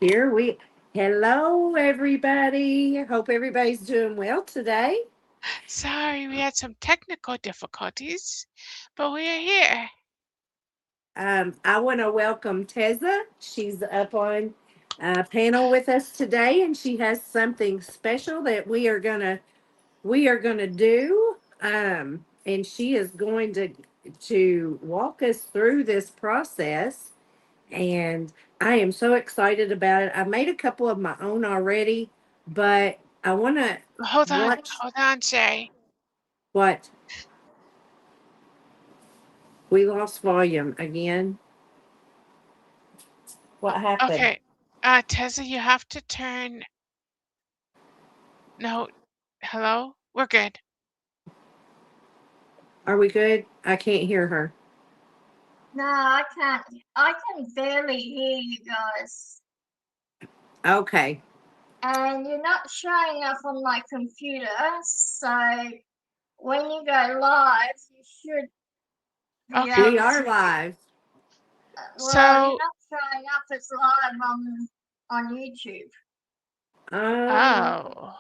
Here we Hello everybody. Hope everybody's doing well today. Sorry, we had some technical difficulties, but we are here. I want to welcome Teza. She's up on panel with us today, and she has something special that we are gonna do. And she is going to walk us through this process, and I am so excited about it. I made a couple of my own already, but I want to Hold on, watch hold on, Shay. what we lost volume again. What happened? Okay, Tessa, you have to turn. No, hello? We're good. Are we good? I can't hear her. No, I can't. I can barely hear you guys. Okay. And you're not showing up on my computer, so when you go live, you should be Okay, We able are to. live. Well, you're so, not showing up as live on YouTube. Um, oh,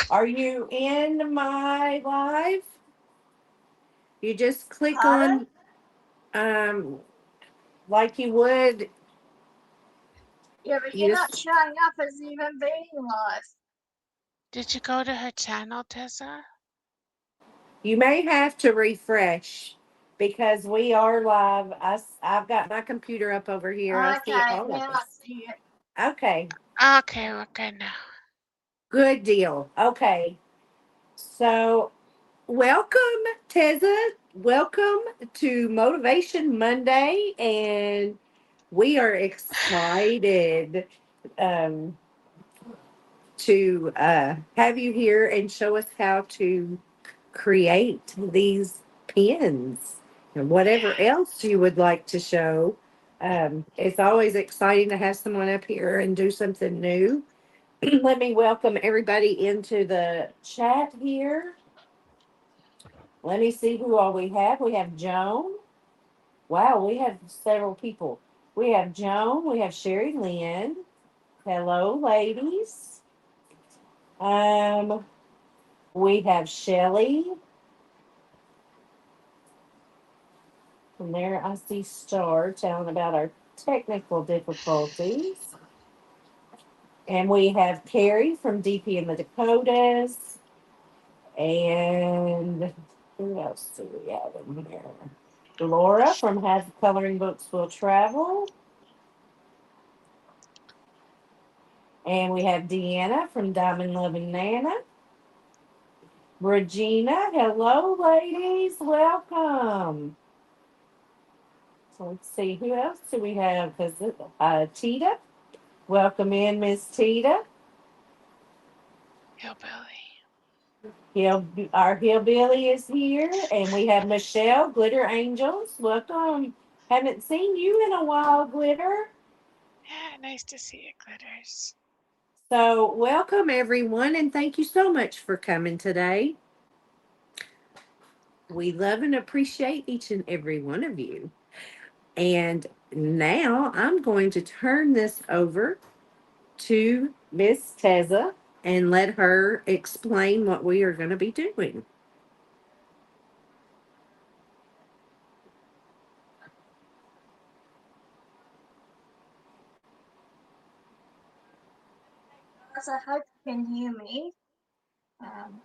are you in my live? You just click Pardon? on um like you would. Yeah, but You you're not just showing up as even being live. did you go to her channel, Tessa? you may have to refresh because we are live. I've got my computer up over here. I see Okay, all of now I us. see it. Okay. Okay, we're good now. Good deal. Okay. So, welcome, Teza. Welcome to Motivation Monday. And we are excited um, to have you here and show us how to create these pins and whatever Yeah. else you would like to show. It's always exciting to have someone up here and do something new. Let me welcome everybody into the chat here. Let me see who all we have. We have Joan. Wow, we have several people. We have Joan. We have Sherry Lynn. Hello, ladies. Um, we have Shelly. From there, I see Star telling about our technical difficulties. And we have Carrie from DP in the Dakotas. And who else do we have in here? Laura from Has Coloring Books Will Travel. And we have Deanna from Diamond Loving Nana. Regina, hello, ladies. Welcome. So let's see, who else do we have? Tita. Welcome in, Miss Tita. Hillbilly. Our hillbilly is here, and we have Michelle, Glitter Angels. Welcome. Haven't seen you in a while, Glitter. Yeah, nice to see you, Glitters. So, welcome everyone, and thank you so much for coming today. We love and appreciate each and every one of you. And now I'm going to turn this over to Miss Teza and let her explain what we are going to be doing. Guys, I hope you can hear me. Um,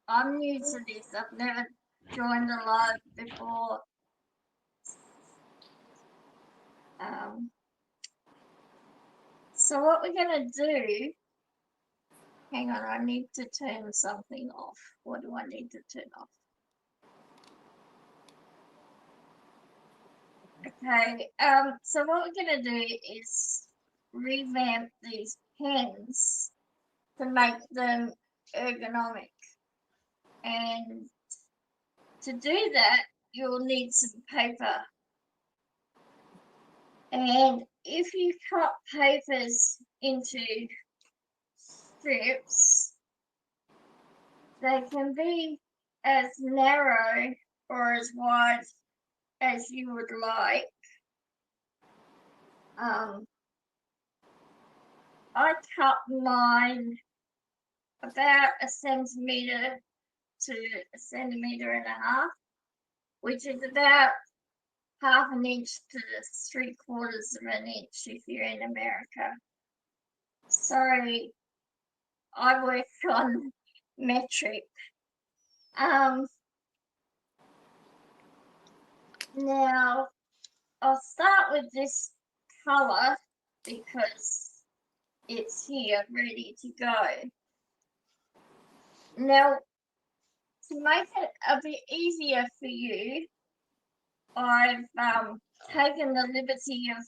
I'm new to this. I've never joined a live before. Um, so what we're gonna do? Hang on, I need to turn something off. What do I need to turn off? Okay. So what we're gonna do is revamp these pens to make them ergonomic, and to do that, you'll need some paper. And if you cut papers into strips, they can be as narrow or as wide as you would like. Um, I cut mine about 1 centimetre to 1.5 centimetres, which is about half an inch to 3/4 of an inch if you're in America. So I work on metric. Now I'll start with this colour because it's here ready to go. Now, to make it a bit easier for you, I've taken the liberty of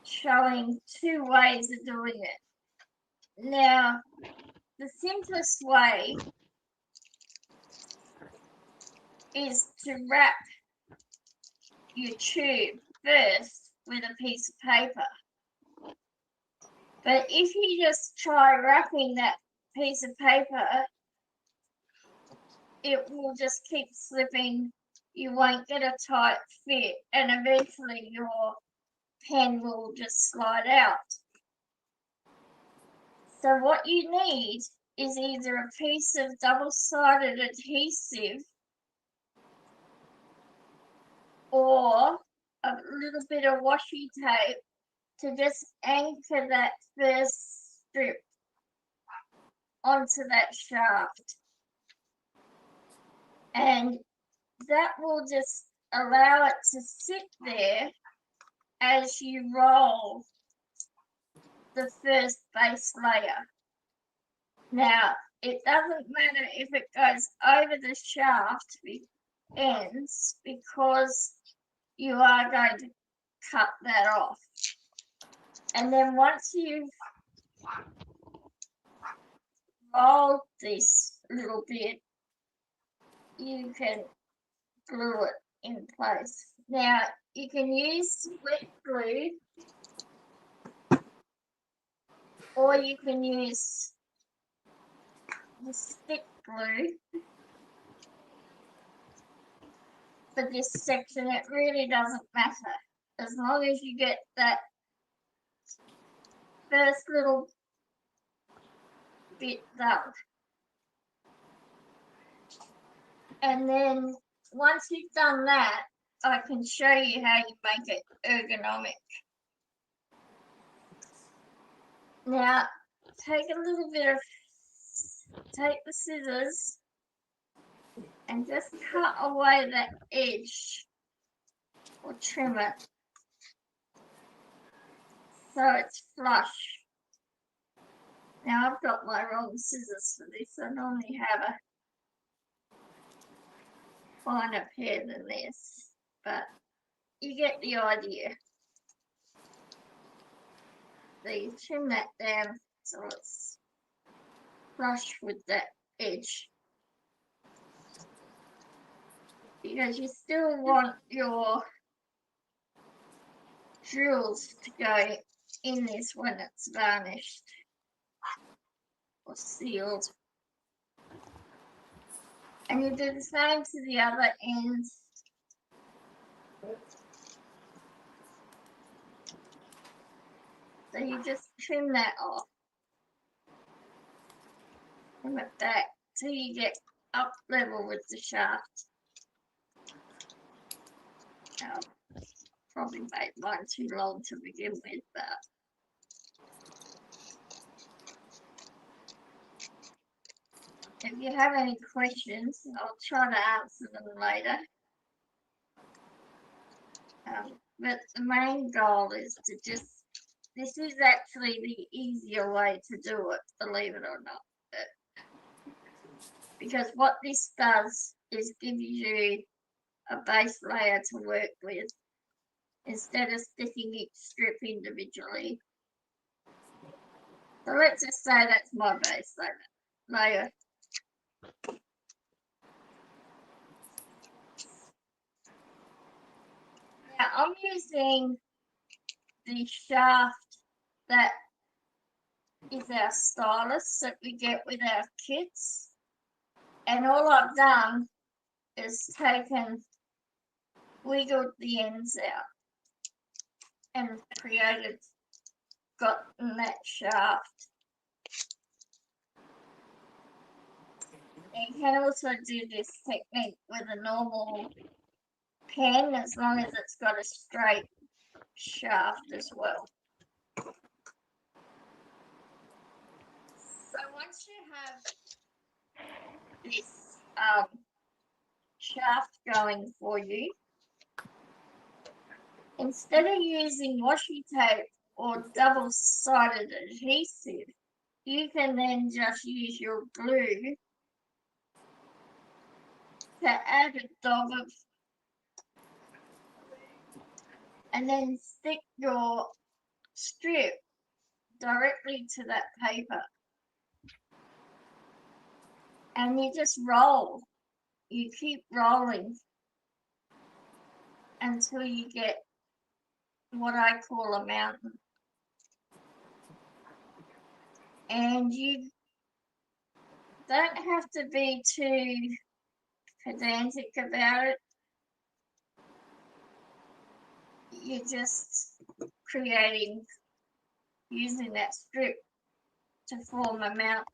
showing 2 ways of doing it. Now, the simplest way is to wrap your tube first with a piece of paper. But if you just try wrapping that piece of paper, it will just keep slipping. You won't get a tight fit, and eventually your pen will just slide out. So what you need is either a piece of double-sided adhesive or a little bit of washi tape to just anchor that first strip onto that shaft. And that will just allow it to sit there as you roll the first base layer. Now, it doesn't matter if it goes over the shaft ends because you are going to cut that off. And then once you've rolled this little bit, you can glue it in place. Now, you can use wet glue or you can use the stick glue for this section. It really doesn't matter as long as you get that first little bit done. And then once you've done that, I can show you how you make it ergonomic. Now, take the scissors and just cut away that edge or trim it so it's flush. Now I've got my wrong scissors for this. I normally have a finer pair than this, but you get the idea. So you trim that down so it's flush with that edge. Because you still want your drills to go in this when it's varnished or sealed. And you do the same to the other ends. So you just trim that off. Trim it back till you get up level with the shaft. Now, probably made mine too long to begin with, but if you have any questions, I'll try to answer them later. But the main goal is to just, this is actually the easier way to do it, believe it or not. Because what this does is gives you a base layer to work with instead of sticking each strip individually. So let's just say that's my base layer. Now I'm using the shaft that is our stylus that we get with our kits, and all I've done is wiggled the ends out and created gotten that shaft. You can also do this technique with a normal pen as long as it's got a straight shaft as well. So once you have this shaft going for you, instead of using washi tape or double-sided adhesive, you can then just use your glue to add a dab of, and then stick your strip directly to that paper. And you just roll. You keep rolling until you get what I call a mountain. And you don't have to be too pedantic about it. You're just creating, using that strip to form a mountain.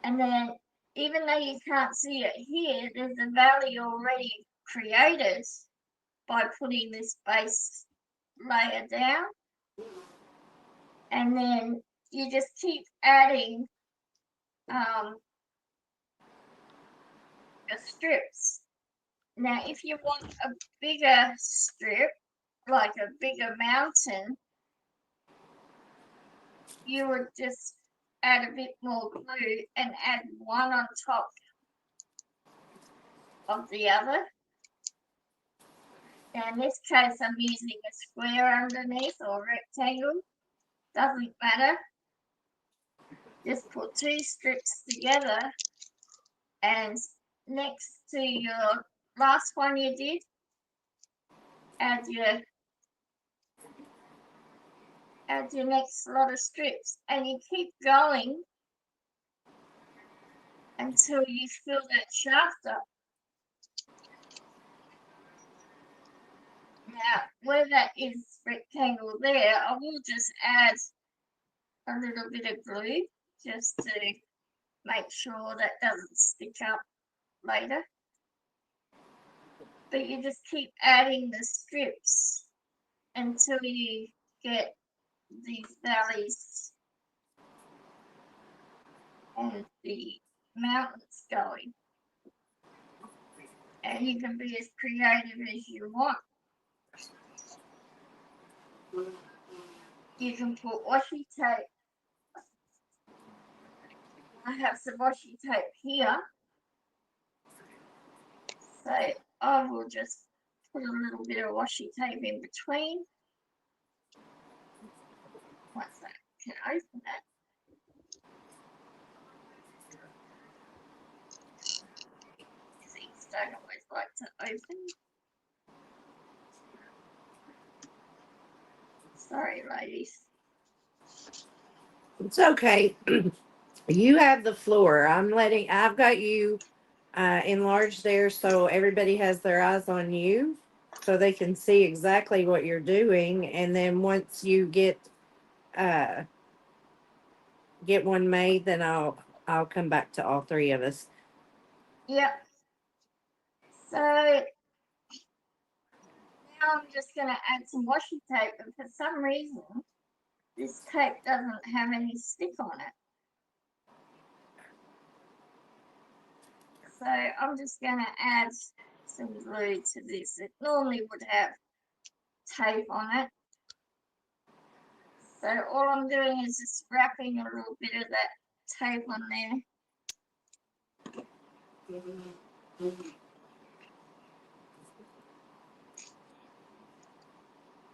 And then, even though you can't see it here, there's a valley already created by putting this base layer down. And then you just keep adding the strips. Now, if you want a bigger strip, like a bigger mountain, you would just add a bit more glue and add one on top of the other. Now, in this case, I'm using a square underneath or rectangle. Doesn't matter. Just put two strips together, and next to your last one you did, add your next lot of strips, and you keep going until you fill that shaft up. Now, where that is rectangle there, I will just add a little bit of glue just to make sure that doesn't stick up later. But you just keep adding the strips until you get these valleys and the mountains going. And you can be as creative as you want. You can put washi tape. I have some washi tape here. So I will just put a little bit of washi tape in between. Once I can open that. These don't always like to open. Sorry, ladies. It's okay. You have the floor. I've got you enlarged there so everybody has their eyes on you so they can see exactly what you're doing. And then once you get one made, then I'll come back to all three of us. Yep. So now I'm just going to add some washi tape, and for some reason this tape doesn't have any stick on it. So I'm just going to add some glue to this. It normally would have tape on it. So all I'm doing is just wrapping a little bit of that tape on there.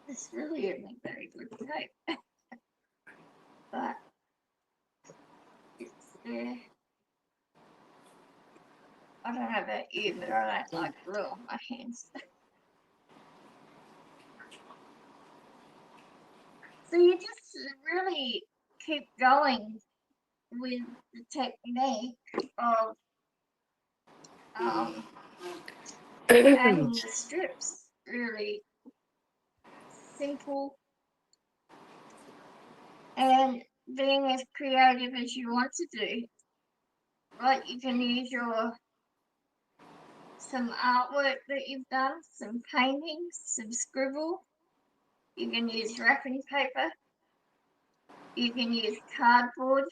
This really isn't very good tape, but it's there. I don't know about you, but I don't like glue on my hands. So you just really keep going with the technique of adding the strips. Really simple and being as creative as you want to do. Like you can use some artwork that you've done, some paintings, some scribble. You can use wrapping paper. You can use cardboard.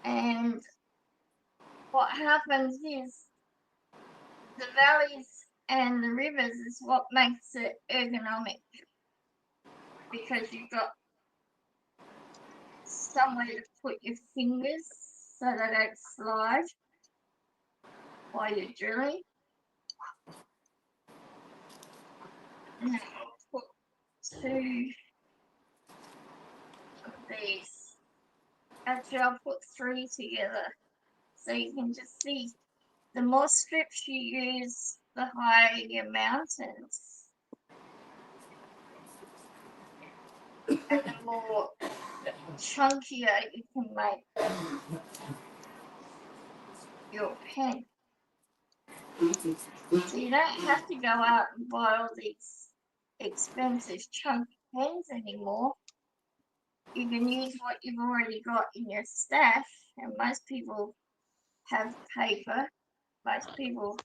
And what happens is the valleys and the rivers is what makes it ergonomic, because you've got somewhere to put your fingers so they don't slide while you're drilling. Now I'll put two of these. Actually, I'll put three together so you can just see. The more strips you use, the higher your mountains, and the more chunkier you can make your pen. So you don't have to go out and buy all these expensive chunky pens anymore. You can use what you've already got in your stash, and most people have paper. Most people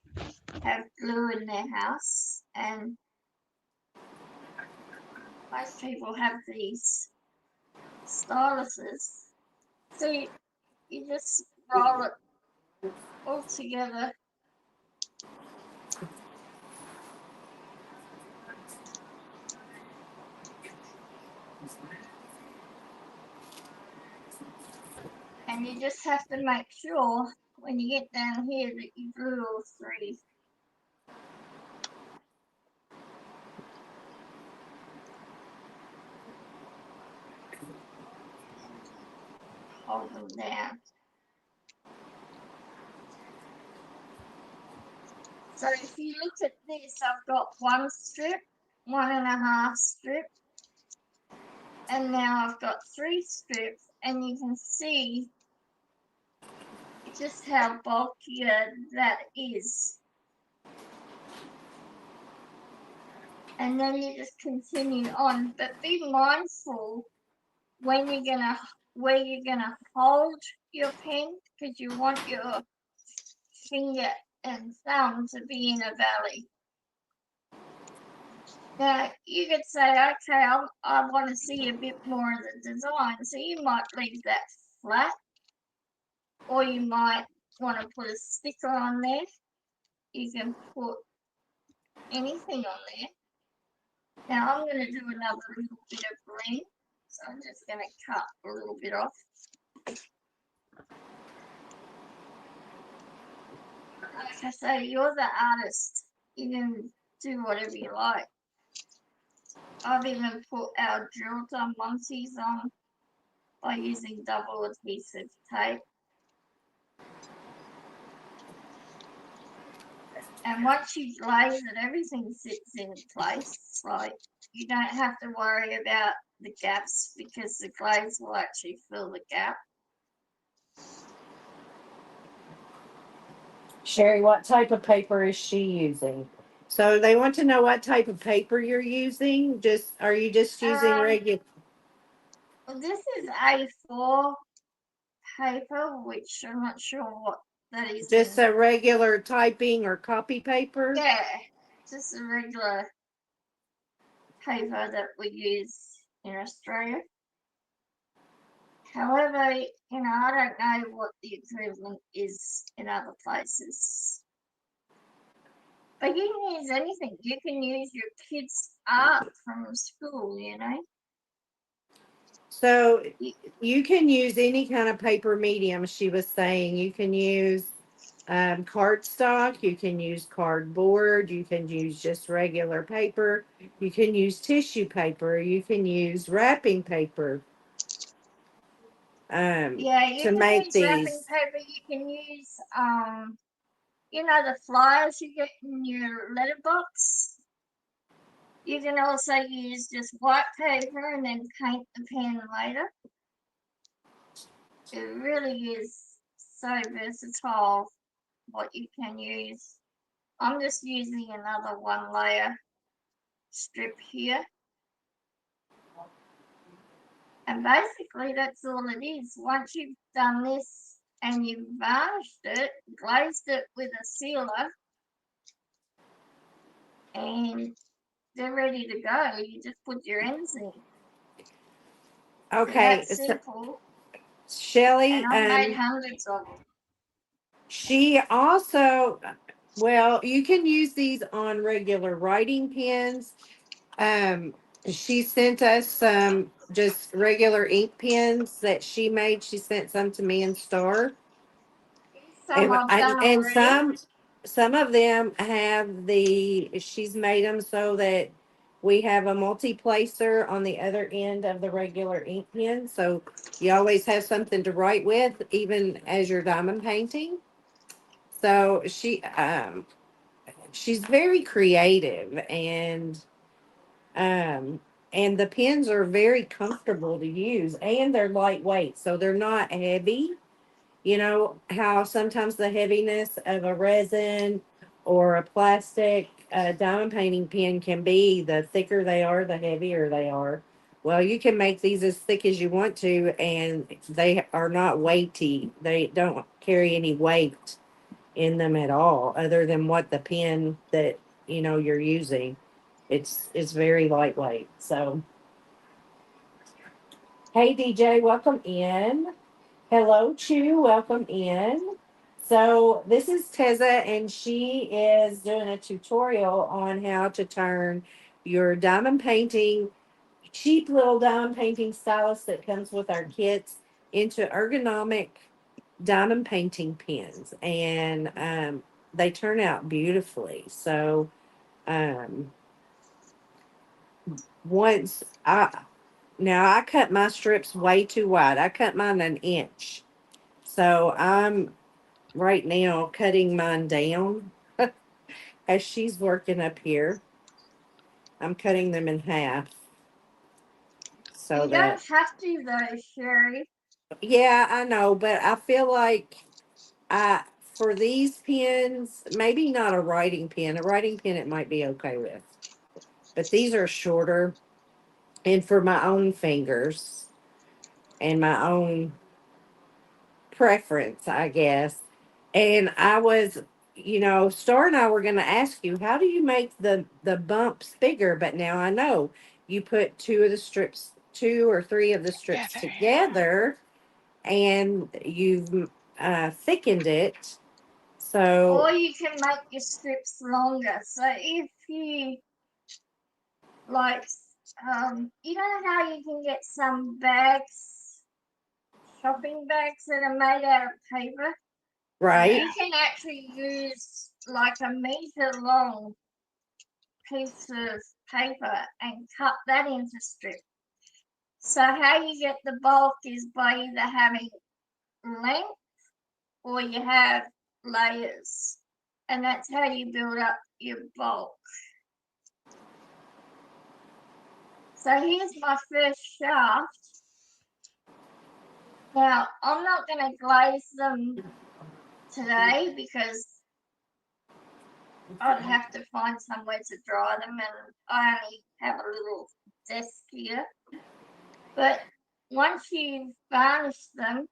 have glue in their house, and most people have these styluses. So you just roll it all together. And you just have to make sure when you get down here that you glue all three. Hold them down. So if you look at this, I've got one strip, 1.5 strip, and now I've got 3 strips, and you can see just how bulkier that is. And then you just continue on, but be mindful when where you're gonna hold your pen, because you want your finger and thumb to be in a valley. Now you could say, okay, I want to see a bit more of the design, so you might leave that flat, or you might want to put a sticker on there. You can put anything on there. Now I'm going to do another little bit of blend, so I'm just going to cut a little bit off. Like I say, you're the artist. You can do whatever you like. I've even put our drill monties on by using double adhesive tape. And once you glaze it, everything sits in place. Like, you don't have to worry about the gaps, because the glaze will actually fill the gap. Sherry, what type of paper is she using? So they want to know what type of paper you're using. Just are you just using regular? This is A4 paper, which I'm not sure what that is. Just a regular typing or copy paper? Yeah, just a regular paper that we use in Australia. However, I don't know what the equivalent is in other places. But you can use anything. You can use your kids' art from school, So you can use any kind of paper medium, she was saying. You can use cardstock, you can use cardboard, you can use just regular paper, you can use tissue paper, you can use wrapping paper. Yeah, you to can make use wrapping these. paper. You can use, the flyers you get in your letterbox. You can also use just white paper and then paint the pen later. It really is so versatile what you can use. I'm just using another 1 layer strip here. And basically, that's all it is. Once you've done this and you've varnished it, glazed it with a sealer, and they're ready to go. You just put your ends in. So Okay, that's so simple. And Shelly, I've made hundreds of them. she also, well, you can use these on regular writing pens. Um, she sent us some just regular ink pens that she made. She sent some to me and Star. Some I've done And already. some of them have the, she's made them so that we have a multi-placer on the other end of the regular ink pen. So you always have something to write with, even as you're diamond painting. So she's very creative, um and the pens are very comfortable to use, and they're lightweight, so they're not heavy. You know how sometimes the heaviness of a resin or a plastic diamond painting pen can be, the thicker they are, the heavier they are. Well, you can make these as thick as you want to, and they are not weighty. They don't carry any weight in them at all, other than what the pen that you're using. It's very lightweight. So, hey DJ, welcome in. Hello, Chu. Welcome in. So this is Teza, and she is doing a tutorial on how to turn your diamond painting, cheap little diamond painting stylus that comes with our kits, into ergonomic diamond painting pens, and they turn out beautifully. So um, once I now I cut my strips way too wide. I cut mine an inch. So I'm right now cutting mine down as she's working up here. I'm cutting them in half so You don't that, have to though, Sherry. yeah, I know, but I feel like I for these pens, maybe not a writing pen. A writing pen it might be okay with. But these are shorter, and for my own fingers and my own preference, I guess. And I was, Star and I were going to ask you, how do you make the bumps bigger? But now I know you put two or three of the strips Together, yeah. together, and you've thickened it. So Or you can make your strips longer. So if you like, you know how you can get some bags, shopping bags that are made out of paper? right, You can actually use like a meter long piece of paper and cut that into strips. So how you get the bulk is by either having length or you have layers. And that's how you build up your bulk. So here's my first shaft. Now, I'm not going to glaze them today because I'd have to find somewhere to dry them, and I only have a little desk here. But once you've varnished them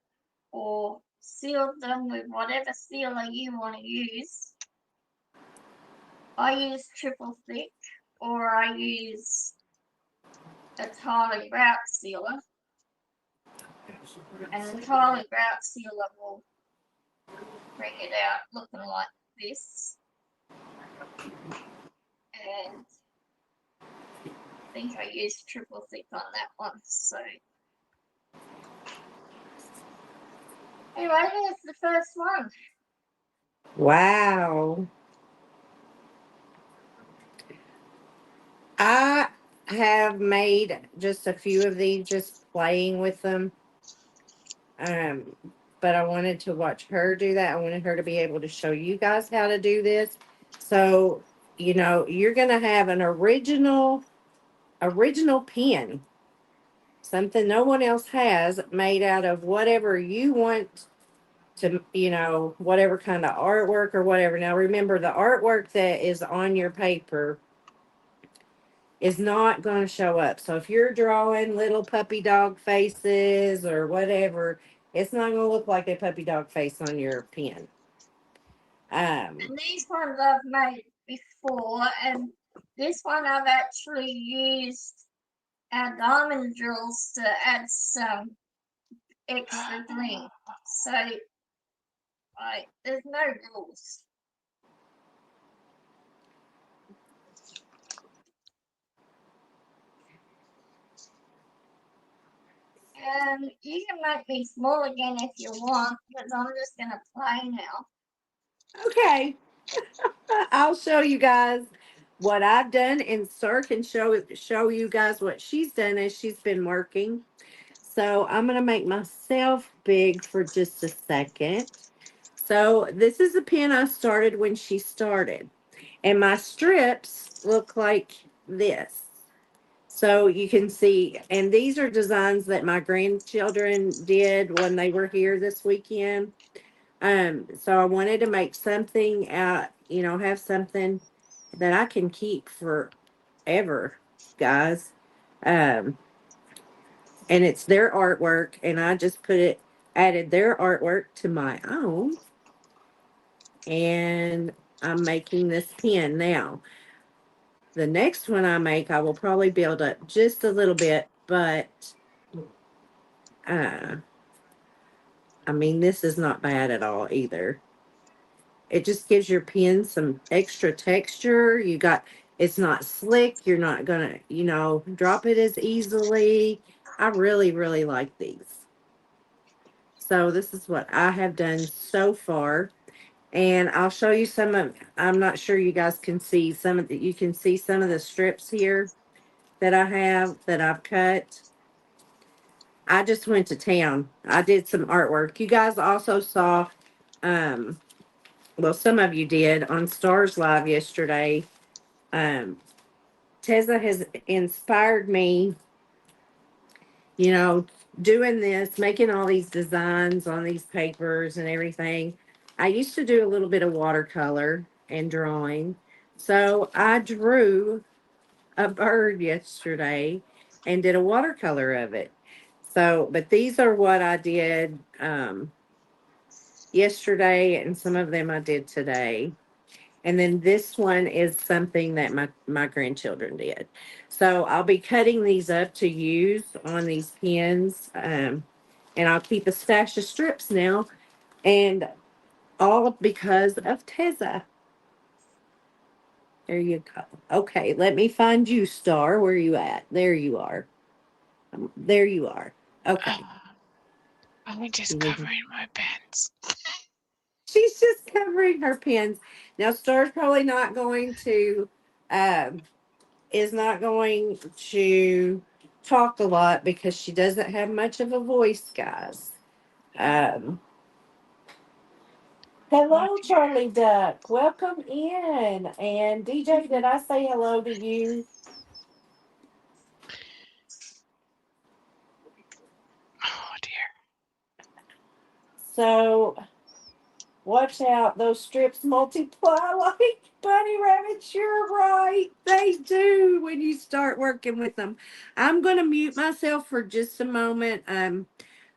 or sealed them with whatever sealer you want to use, I use triple thick or I use a tile grout sealer, and the tile grout sealer will bring it out looking like this. And I think I used triple thick on that one. So anyway, there's the first one. wow. I have made just a few of these, just playing with them. Um, but I wanted to watch her do that. I wanted her to be able to show you guys how to do this. So, you're gonna have an original pen, something no one else has, made out of whatever you want to, whatever kind of artwork or whatever. Now remember, the artwork that is on your paper is not going to show up. So if you're drawing little puppy dog faces or whatever, it's not going to look like a puppy dog face on your pen. And these ones I've made before, and this one I've actually used our diamond drills to add some extra green. So, like, there's no rules. And you can make me small again if you want, because I'm just going to play now. Okay. I'll show you guys what I've done, and Sir can show you guys what she's done as she's been working. So I'm going to make myself big for just a second. So this is a pen I started when she started. And my strips look like this. So you can see, and these are designs that my grandchildren did when they were here this weekend. So I wanted to make something out, have something that I can keep forever, guys. Um, and it's their artwork, and I just added their artwork to my own, and I'm making this pen now. The next one I make, I will probably build up just a little bit, but uh, I mean, this is not bad at all either. It just gives your pen some extra texture. It's not slick. You're not gonna, drop it as easily. I really, really like these. So this is what I have done so far. And I'll show you I'm not sure you guys can see you can see some of the strips here that I've cut. I just went to town. I did some artwork. You guys also saw, um, well, some of you did on Stars Live yesterday. Um, Tessa has inspired me, you know, doing this, making all these designs on these papers and everything. I used to do a little bit of watercolor and drawing. So I drew a bird yesterday and did a watercolor of it. So, but these are what I did yesterday, and some of them I did today. And then this one is something that my grandchildren did. So I'll be cutting these up to use on these pens. And I'll keep a stash of strips now, and all because of Teza. There you go. Okay, let me find you, Star. Where are you at? There you are. There you are. Okay. I'm just covering my pens. She's just covering her pens. Now, Star's probably not going to, um, is not going to talk a lot because she doesn't have much of a voice, guys. Um, hello, Charlie Duck. Welcome in. And DJ, did I say hello to you? Oh dear. So, watch out. Those strips multiply like bunny rabbits. You're right. They do when you start working with them. I'm going to mute myself for just a moment.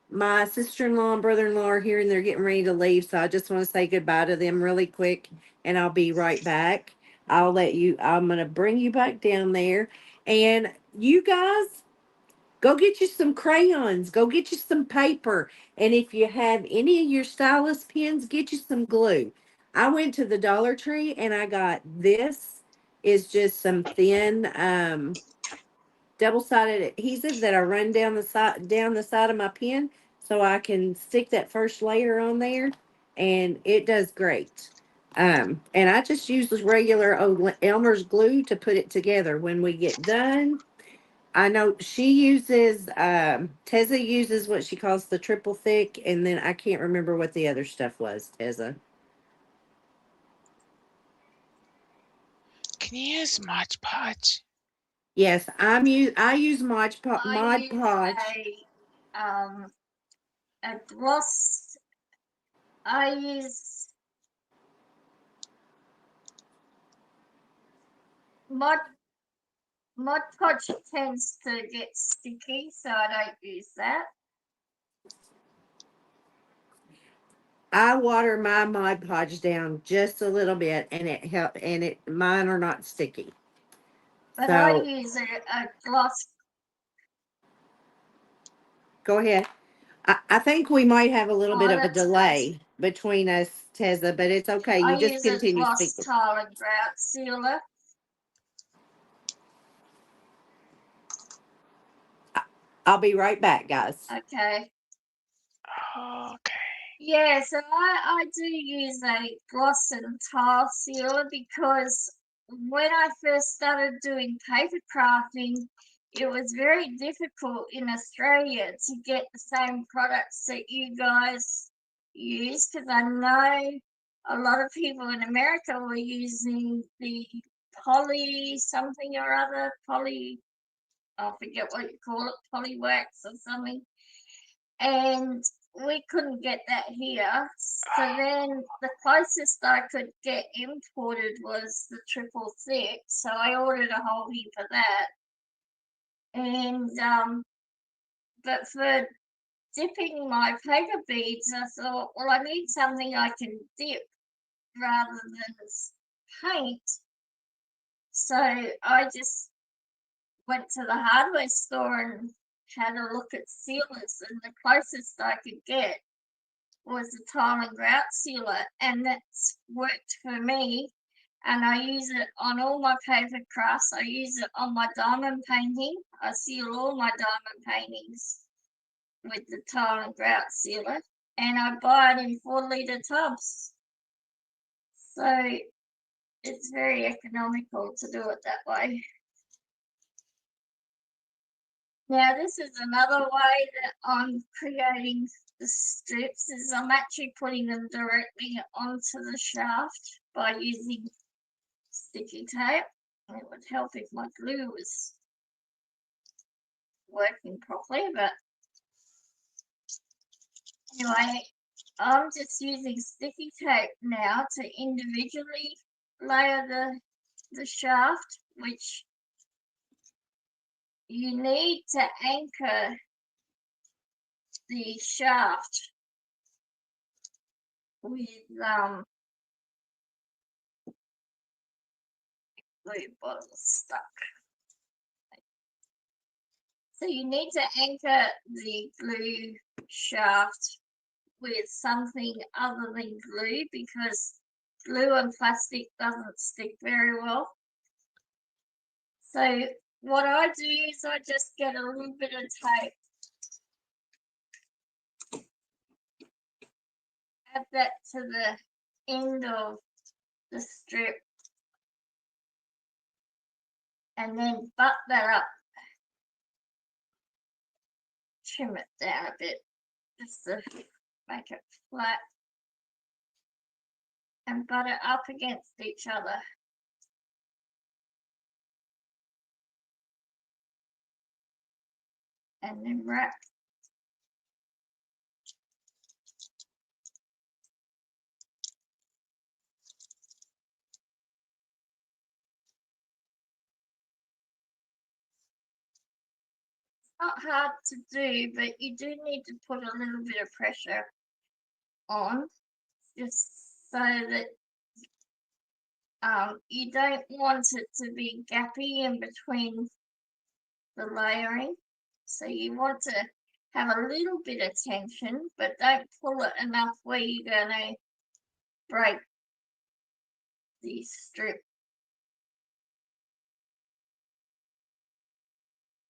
My sister-in-law and brother-in-law are here and they're getting ready to leave. So I just want to say goodbye to them really quick and I'll be right back. I'm going to bring you back down there. And you guys, go get you some crayons. Go get you some paper. And if you have any of your stylus pens, get you some glue. I went to the Dollar Tree and I got this is just some thin double-sided adhesive that I run down the side of my pen so I can stick that first layer on there, and it does great. And I just use this regular old Elmer's glue to put it together. When we get done, I know Teza uses what she calls the triple thick, and then I can't remember what the other stuff was, Teza. Can you use Mod Podge? Yes, I use Mod Podge. Um, a gloss. I use Mod Mod Podge tends to get sticky, so I don't use that. I water my Mod Podge down just a little bit, and mine are not sticky. But I So use a gloss. go ahead. I think we might have a little bit Oh, of a that's good. delay between us, Tessa, but it's okay. I You just use a continue gloss speaking. tile and grout sealer. I'll be right back, guys. Okay. Okay. Yeah, so I do use a gloss and tile sealer because when I first started doing paper crafting, it was very difficult in Australia to get the same products that you guys use, because I know a lot of people in America were using the poly something or other, I forget what you call it, poly wax or something. And we couldn't get that here. So then the closest I could get imported was the triple thick. So I ordered a whole heap of that. And but for dipping my paper beads, I thought, well, I need something I can dip rather than paint. So I just went to the hardware store and had a look at sealers, and the closest I could get was a tile and grout sealer, and that's worked for me. And I use it on all my paper crafts. I use it on my diamond painting. I seal all my diamond paintings with the tile and grout sealer, and I buy it in 4-litre tubs. So it's very economical to do it that way. Now this is another way that I'm creating the strips, is I'm actually putting them directly onto the shaft by using sticky tape. It would help if my glue was working properly, but anyway, I'm just using sticky tape now to individually layer the shaft, which you need to anchor the shaft with glue bottle stuck. So you need to anchor the glue shaft with something other than glue, because glue and plastic doesn't stick very well. So what I do is I just get a little bit of tape, add that to the end of the strip, and then butt that up, trim it down a bit just to make it flat, and butt it up against each other. And then wrap. Not hard to do, but you do need to put a little bit of pressure on, just so that you don't want it to be gappy in between the layering. So you want to have a little bit of tension, but don't pull it enough where you're going to break the strip.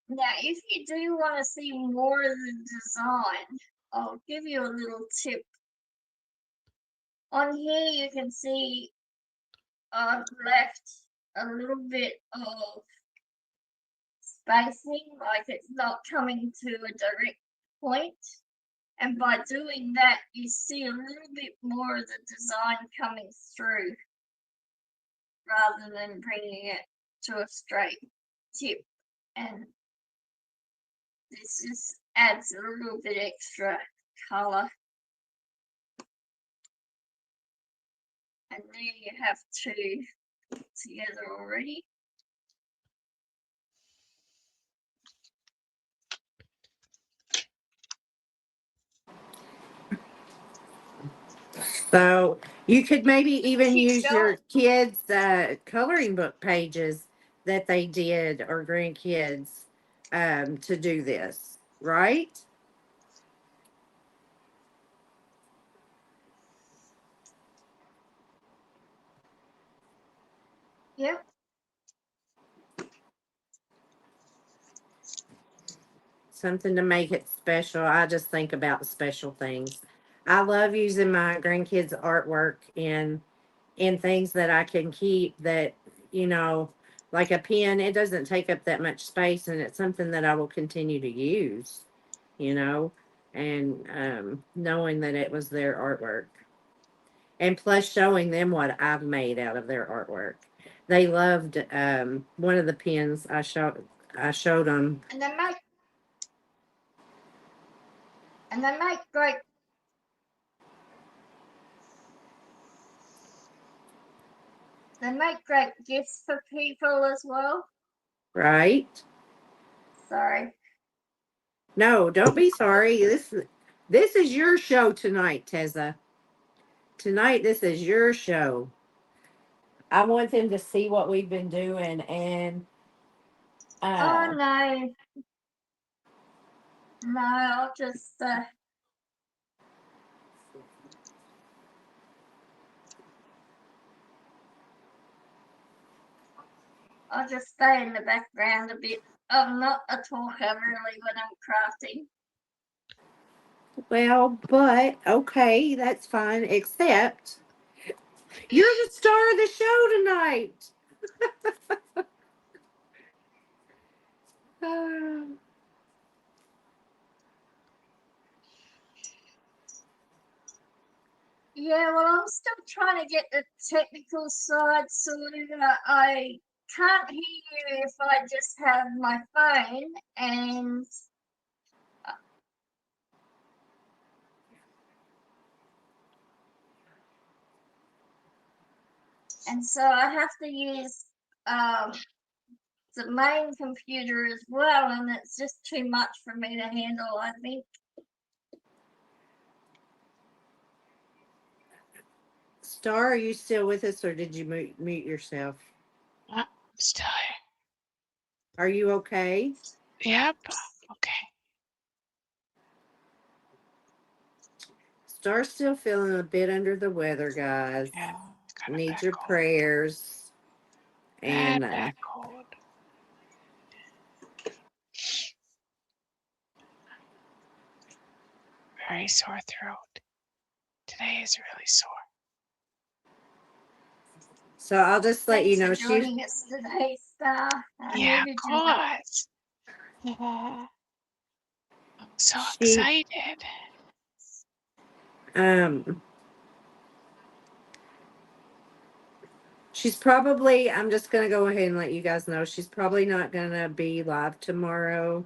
Now, if you do want to see more of the design, I'll give you a little tip. On here you can see I've left a little bit of spacing, like it's not coming to a direct point. And by doing that, you see a little bit more of the design coming through, rather than bringing it to a straight tip. And this just adds a little bit extra color. And there you have two together already. So you could maybe even Keep use your going. kids' coloring book pages that they did or grandkids to do this, right? Yep. Something to make it special. I just think about special things. I love using my grandkids' artwork in things that I can keep that, you know, like a pen, it doesn't take up that much space and it's something that I will continue to use, you know, and knowing that it was their artwork. And plus showing them what I've made out of their artwork. They loved one of the pens I showed them. And they make great gifts for people as well. Right? Sorry. No, don't be sorry. This is your show tonight, Tessa. Tonight this is your show. I want them to see what we've been doing and Oh uh no. No, I'll just stay in the background a bit. I'm not a talker really when I'm crafting. well, but okay, that's fine. Except you're the star of the show tonight. Uh, Yeah, well, I'm still trying to get the technical side sorted. I can't hear you if I just have my phone, and so I have to use um, the main computer as well, and it's just too much for me to handle, I think. Star, are you still with us or did you mute yourself? I'm still here. Are you okay? Yep. Okay. Star's still feeling a bit under the weather, guys. Yeah. Got a Need bad your cold. prayers. Bad, And bad cold. Very sore throat. Today is really sore. so I'll just let you Thanks for know joining us today, Star. I Yeah, needed of your help. course. I'm so she excited. um she's probably, I'm just gonna go ahead and let you guys know she's probably not gonna be live tomorrow.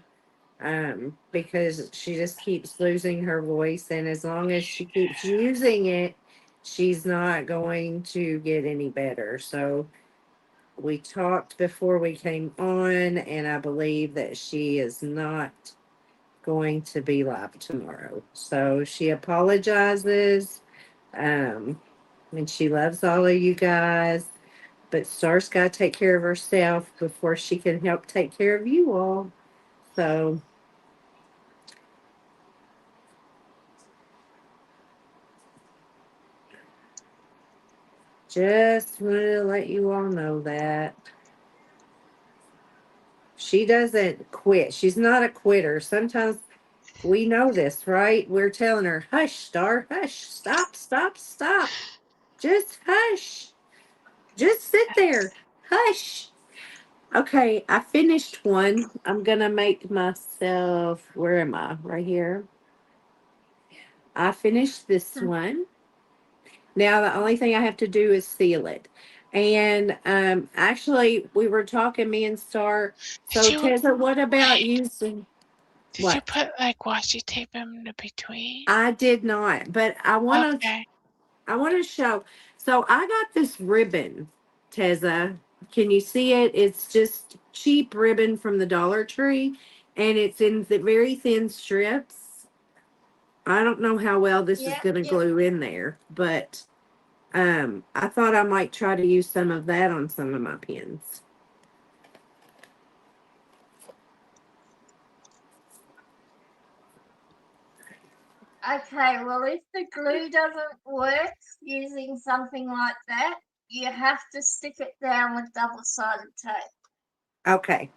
Because she just keeps losing her voice, and as long as she keeps using it, she's not going to get any better. So we talked before we came on, and I believe that she is not going to be live tomorrow. So she apologizes. Um, and she loves all of you guys. But Star's got to take care of herself before she can help take care of you all. So just wanted to let you all know that she doesn't quit. She's not a quitter. Sometimes we know this, right? We're telling her, hush, Star, hush, stop, stop, stop. Just hush. Just sit there. Hush. Okay, I finished one. I'm going to make myself, where am I? Right here. I finished this one. Now the only thing I have to do is seal it. And actually, we were talking, me and Star. Did So, you Tessa, what about wait? using Did you what? put like washi tape in the between? I did not, but Okay. I want to show. So I got this ribbon, Tessa. Can you see it? It's just cheap ribbon from the Dollar Tree, and it's in the very thin strips. I don't know how well this is Yep, going to yep. glue in there, but I thought I might try to use some of that on some of my pins. Okay, well, if the glue doesn't work using something like that, you have to stick it down with double-sided tape. Okay.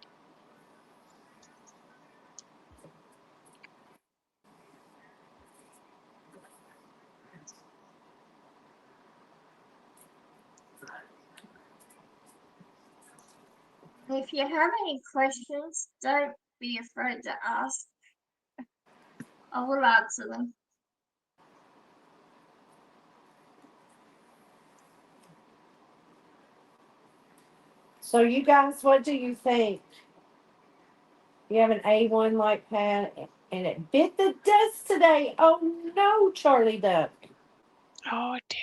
If you have any questions, don't be afraid to ask. I will answer them. So you guys, what do you think? You have an A1 light pad and it bit the dust today. Oh no, Charlie Duck. Oh dear.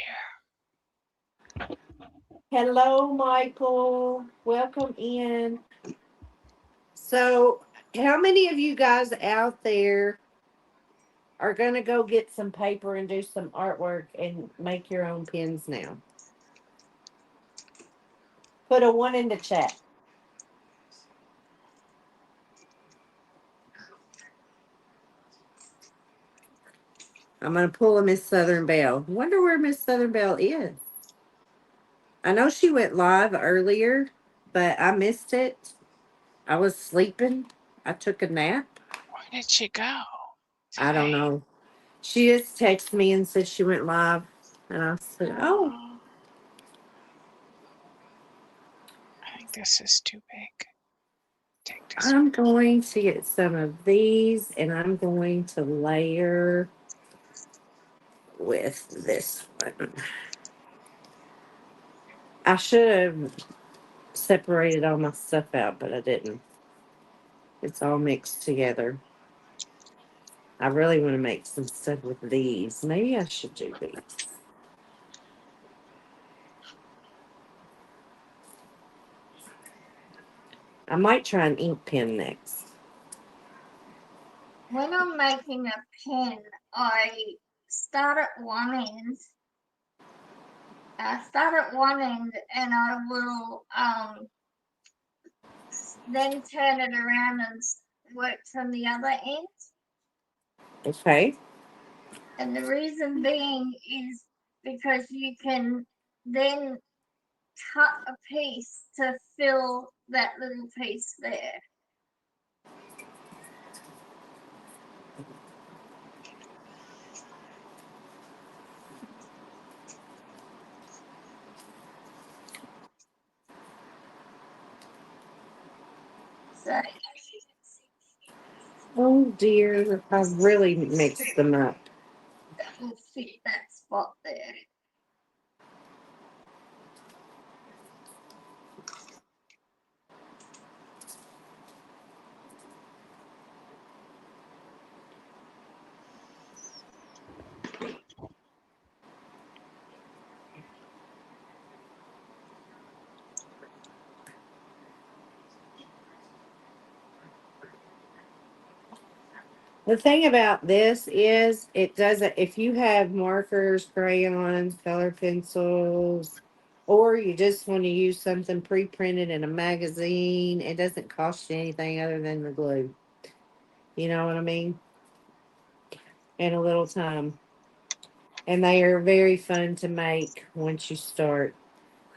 Hello, Michael. Welcome in. So, how many of you guys out there are going to go get some paper and do some artwork and make your own pins now? Put a 1 in the chat. I'm going to pull a Miss Southern Belle. Wonder where Miss Southern Belle is. I know she went live earlier, but I missed it. I was sleeping. I took a nap. Where did she go I don't today? know. She just texted me and said she went live. And I said, oh. I think this is too big. Take this one. I'm going to get some of these and I'm going to layer with this one. I should have separated all my stuff out, but I didn't. It's all mixed together. I really want to make some stuff with these. Maybe I should do these. I might try an ink pen next. When I'm making a pen, I start at one end. And I will then turn it around and work from the other end. Okay. And the reason being is because you can then cut a piece to fill that little piece there. So Oh dear, I really mixed them up. that will fit that spot there. The thing about this is it doesn't, if you have markers, crayons, color pencils, or you just want to use something pre-printed in a magazine, it doesn't cost you anything other than the glue. You know what I mean? And a little time. And they are very fun to make once you start.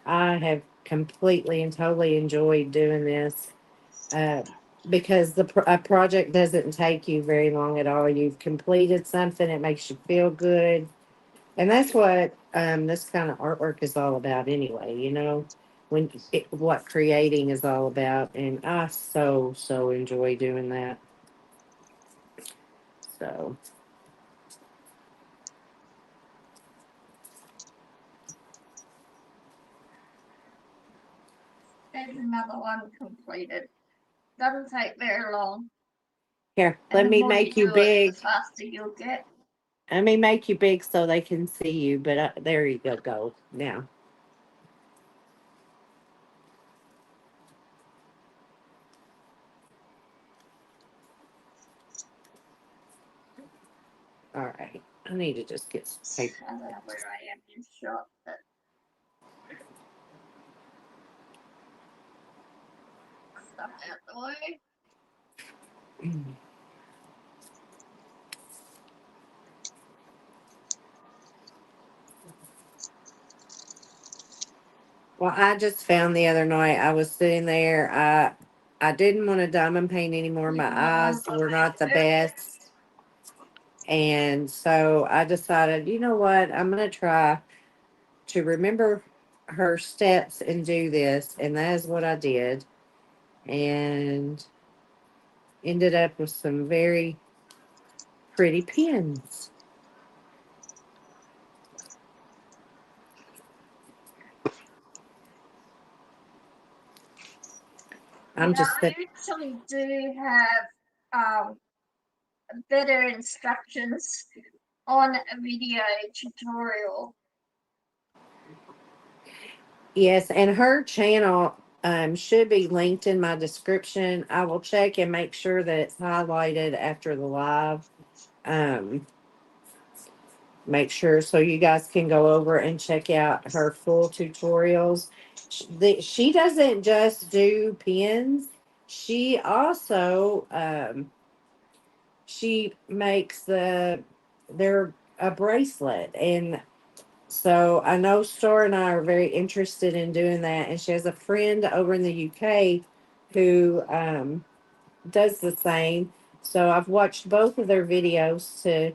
I have completely and totally enjoyed doing this. uh, because a project doesn't take you very long at all. You've completed something, it makes you feel good. And that's what this kind of artwork is all about, anyway, what creating is all about. And I so enjoy doing that. So, There's another one completed. Doesn't take very long. here, And let the me more you make you do it, the big. faster you'll get. Let me make you big so they can see you. But there you go now. All right. I need to just get some paper. I don't know where I am in shot, but stuff out the way. Well, I just found the other night I was sitting there. I didn't want to diamond paint anymore. My eyes were not the best. And so I decided, you know what? I'm going to try to remember her steps and do this. And that is what I did. And ended up with some very pretty pins. I'm Yeah, just I actually do have better instructions on a video tutorial. yes, and her channel should be linked in my description. I will check and make sure that it's highlighted after the live. Um, make sure so you guys can go over and check out her full tutorials. She doesn't just do pins. She also she makes they're a bracelet, and so I know Star and I are very interested in doing that. And she has a friend over in the UK who does the same. So I've watched both of their videos to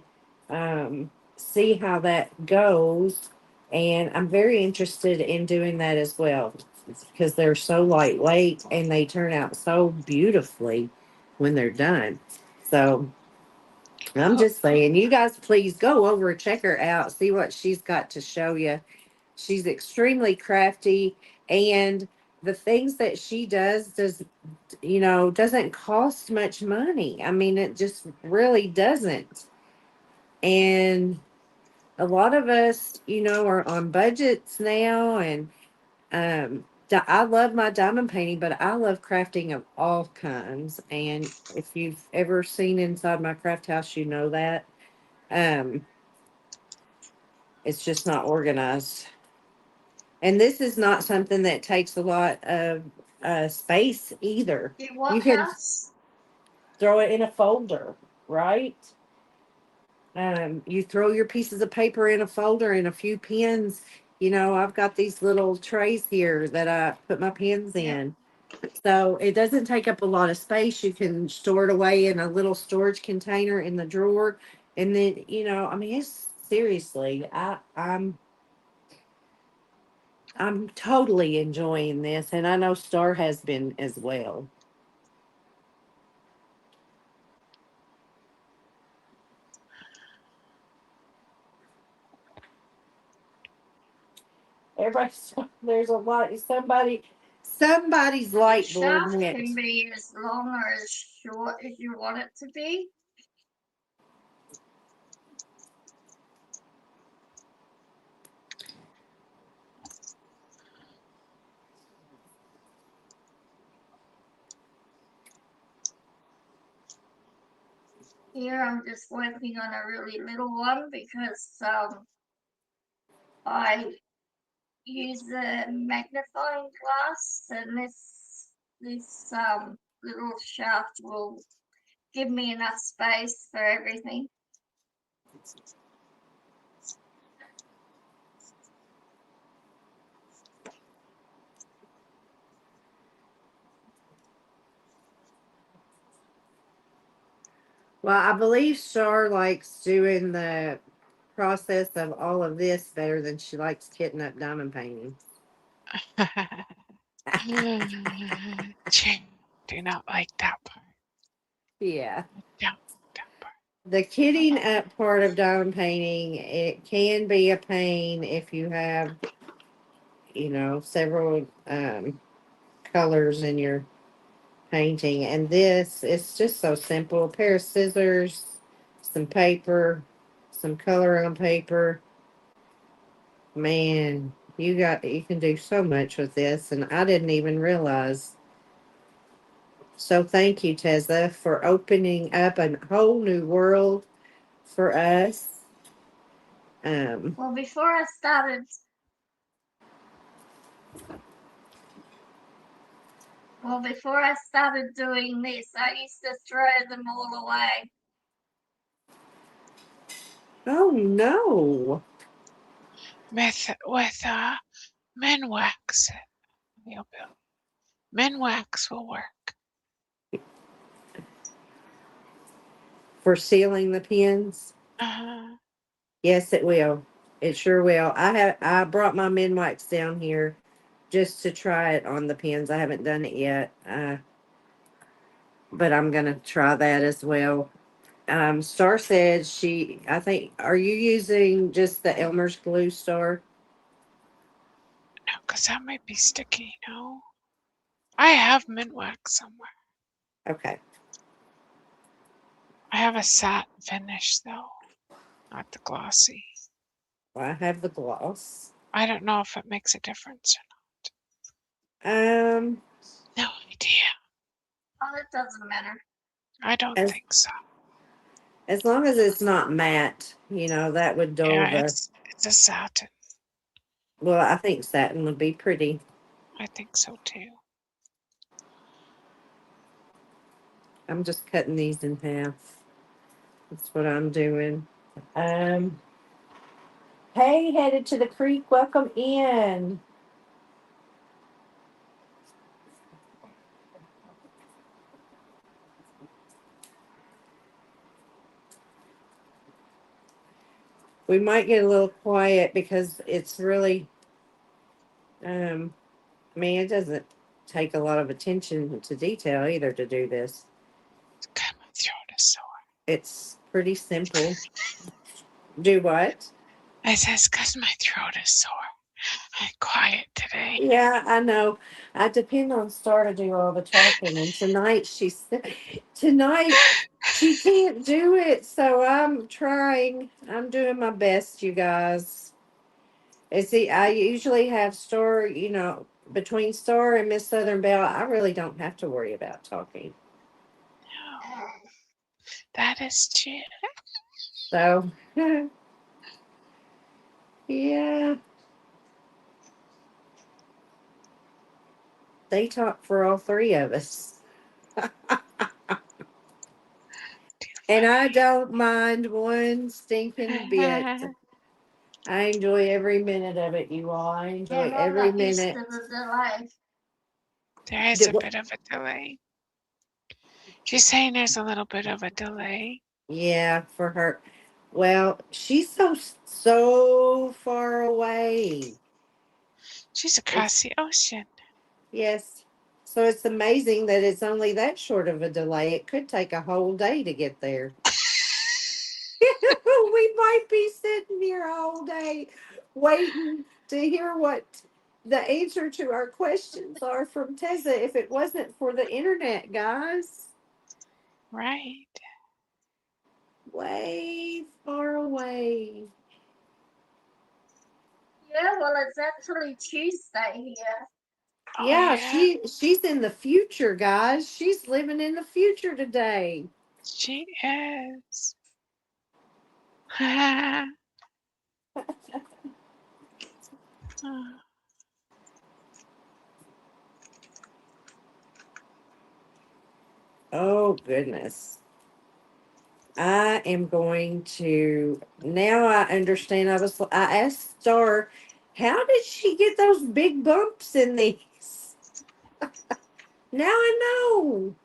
see how that goes. And I'm very interested in doing that as well because they're so lightweight and they turn out so beautifully when they're done. So I'm Oh, just saying, you guys please go over and check her out, see what she's got to show you. She's extremely crafty, and the things that she does doesn't cost much money. I mean, it just really doesn't. And a lot of us, are on budgets now, and I love my diamond painting, but I love crafting of all kinds. And if you've ever seen inside my craft house, you know that. Um, it's just not organized. And this is not something that takes a lot of space either. In You what can house? throw it in a folder, right? You throw your pieces of paper in a folder and a few pins. I've got these little trays here that I put my pins Yeah. in. So it doesn't take up a lot of space. You can store it away in a little storage container in the drawer. And then, I mean, it's seriously, I'm totally enjoying this, and I know Star has been as well. Everybody, there's a lot. Somebody's The light board shaft went. can be as long or as short as you want it to be. Here I'm just working on a really little one because I use the magnifying glass, and this little shaft will give me enough space for everything. Well, I believe Star likes doing the process of all of this better than she likes hitting up diamond painting. Ching, do not like that part. Yeah. Don't that part. The kitting up part of diamond painting, it can be a pain if you have, several colors in your painting. And this, it's just so simple. A pair of scissors, some paper, some color on paper. Man, you can do so much with this, and I didn't even realize. So thank you, Tessa, for opening up a whole new world for us. Um, Well, before I started doing this, I used to throw them all away. oh no. With men wax. Men wax will work. For sealing the pins? Uh-huh. Yes, it will. It sure will. I brought my Minwax down here just to try it on the pins. I haven't done it yet. But I'm gonna try that as well. Star said I think, are you using just the Elmer's glue, Star? No, because that might be sticky, no? I have mint wax somewhere. Okay. I have a satin finish, though, not the glossy. Well, I have the gloss. I don't know if it makes a difference or Um, not. No idea. Oh, it doesn't matter. I don't as think so. as long as it's not matte, that would dull Yeah, the. it's a satin. Well, I think satin would be pretty. I think so too. I'm just cutting these in half. That's what I'm doing. Um, hey, headed to the creek. Welcome in. We might get a little quiet because it's really, I mean, it doesn't take a lot of attention to detail either to do this. God, my throat is sore. It's pretty simple. Do what? It says because my throat is sore. I'm quiet today. Yeah, I know. I depend on Star to do all the talking, and tonight she can't do it, so I'm trying. I'm doing my best, you guys. And see, I usually have Star, between Star and Miss Southern Belle, I really don't have to worry about talking. No, that is true. So, yeah, they talk for all three of us. And I don't mind one stinking bit. I enjoy every minute of it, you all. I enjoy Yeah, I'm every not used minute. to the delay. There is a bit of a delay. She's saying there's a little bit of a delay. Yeah, for her. Well, she's so far away. She's across It's the ocean. Yes. So it's amazing that it's only that short of a delay. It could take a whole day to get there. We might be sitting here all day waiting to hear what the answer to our questions are from Tessa if it wasn't for the internet, guys. Right. Way far away. Yeah, well, it's actually Tuesday here. Oh, Yeah, yeah. she's in the future, guys. She's living in the future today. She is. Oh goodness. I am going to now I understand I asked Star, how did she get those big bumps in these? Now I know.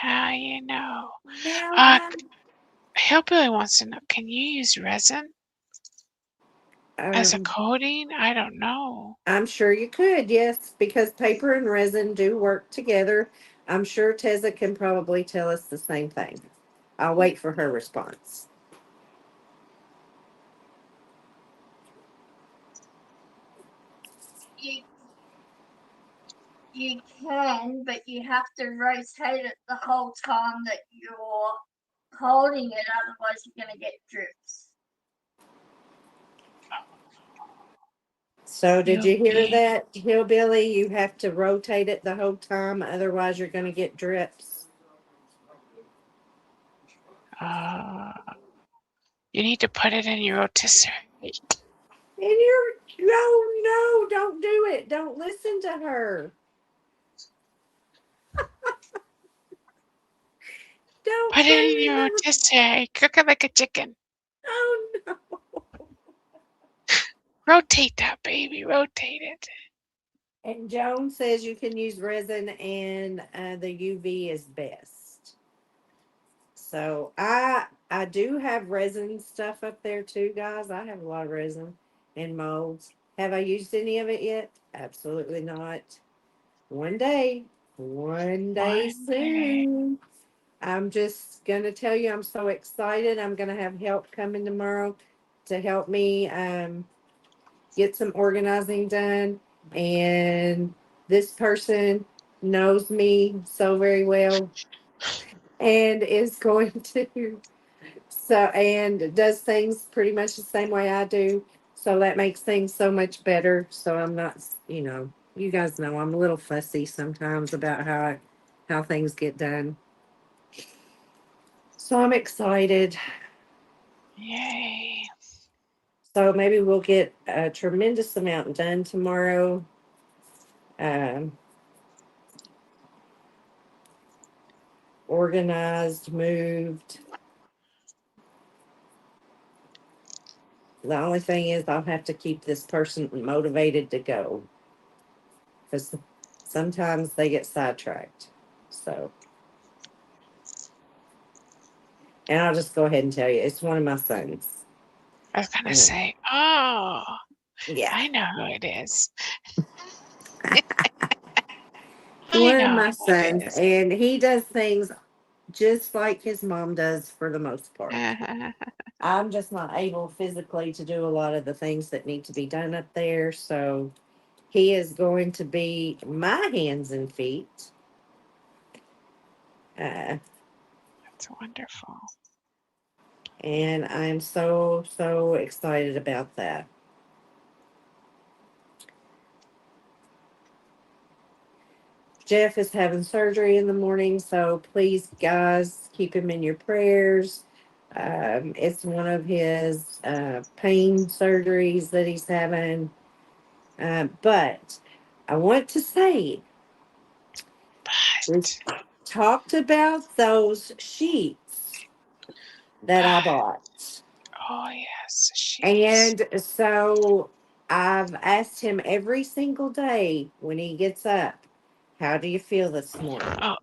Now you know. Now Uh, I Hillbilly wants to know, can you use resin as a um coating? I don't know. I'm sure you could, yes, because paper and resin do work together. I'm sure Tessa can probably tell us the same thing. I'll wait for her response. You you can, but you have to rotate it the whole time that you're holding it, otherwise you're gonna get drips. So did You'll you hear be, that, Hillbilly? You have to rotate it the whole time, otherwise you're going to get drips. uh, You need to put it in your rotisserie. And you're, no, don't do it. Don't listen to her. Don't Put put it in it in your the. rotisserie. Cook it like a chicken. Oh no. Rotate that baby. Rotate it. And Joan says you can use resin and the UV is best. So I do have resin stuff up there too, guys. I have a lot of resin and molds. Have I used any of it yet? Absolutely not. One day, one day One day. soon. I'm just gonna tell you, I'm so excited. I'm gonna have help coming tomorrow to help me get some organizing done. And this person knows me so very well and is going to and does things pretty much the same way I do. So that makes things so much better. So I'm not, you guys know I'm a little fussy sometimes about how things get done. So I'm excited. Yay. So maybe we'll get a tremendous amount done tomorrow. Um, Organized, moved. The only thing is, I'll have to keep this person motivated to go because sometimes they get sidetracked. So, and I'll just go ahead and tell you, it's one of my sons. I was going to Uh, say, oh, yeah, I know who it is. I one of know my who it sons, is. and he does things just like his mom does for the most part. I'm just not able physically to do a lot of the things that need to be done up there. So he is going to be my hands and feet. Uh, That's wonderful. and I'm so, so excited about that. Jeff is having surgery in the morning, so please, guys, keep him in your prayers. It's one of his pain surgeries that he's having. But I want to say, we But, talked about those sheets that I but, bought. oh, yes, sheets. And so I've asked him every single day when he gets up, how do you feel this morning? Oh,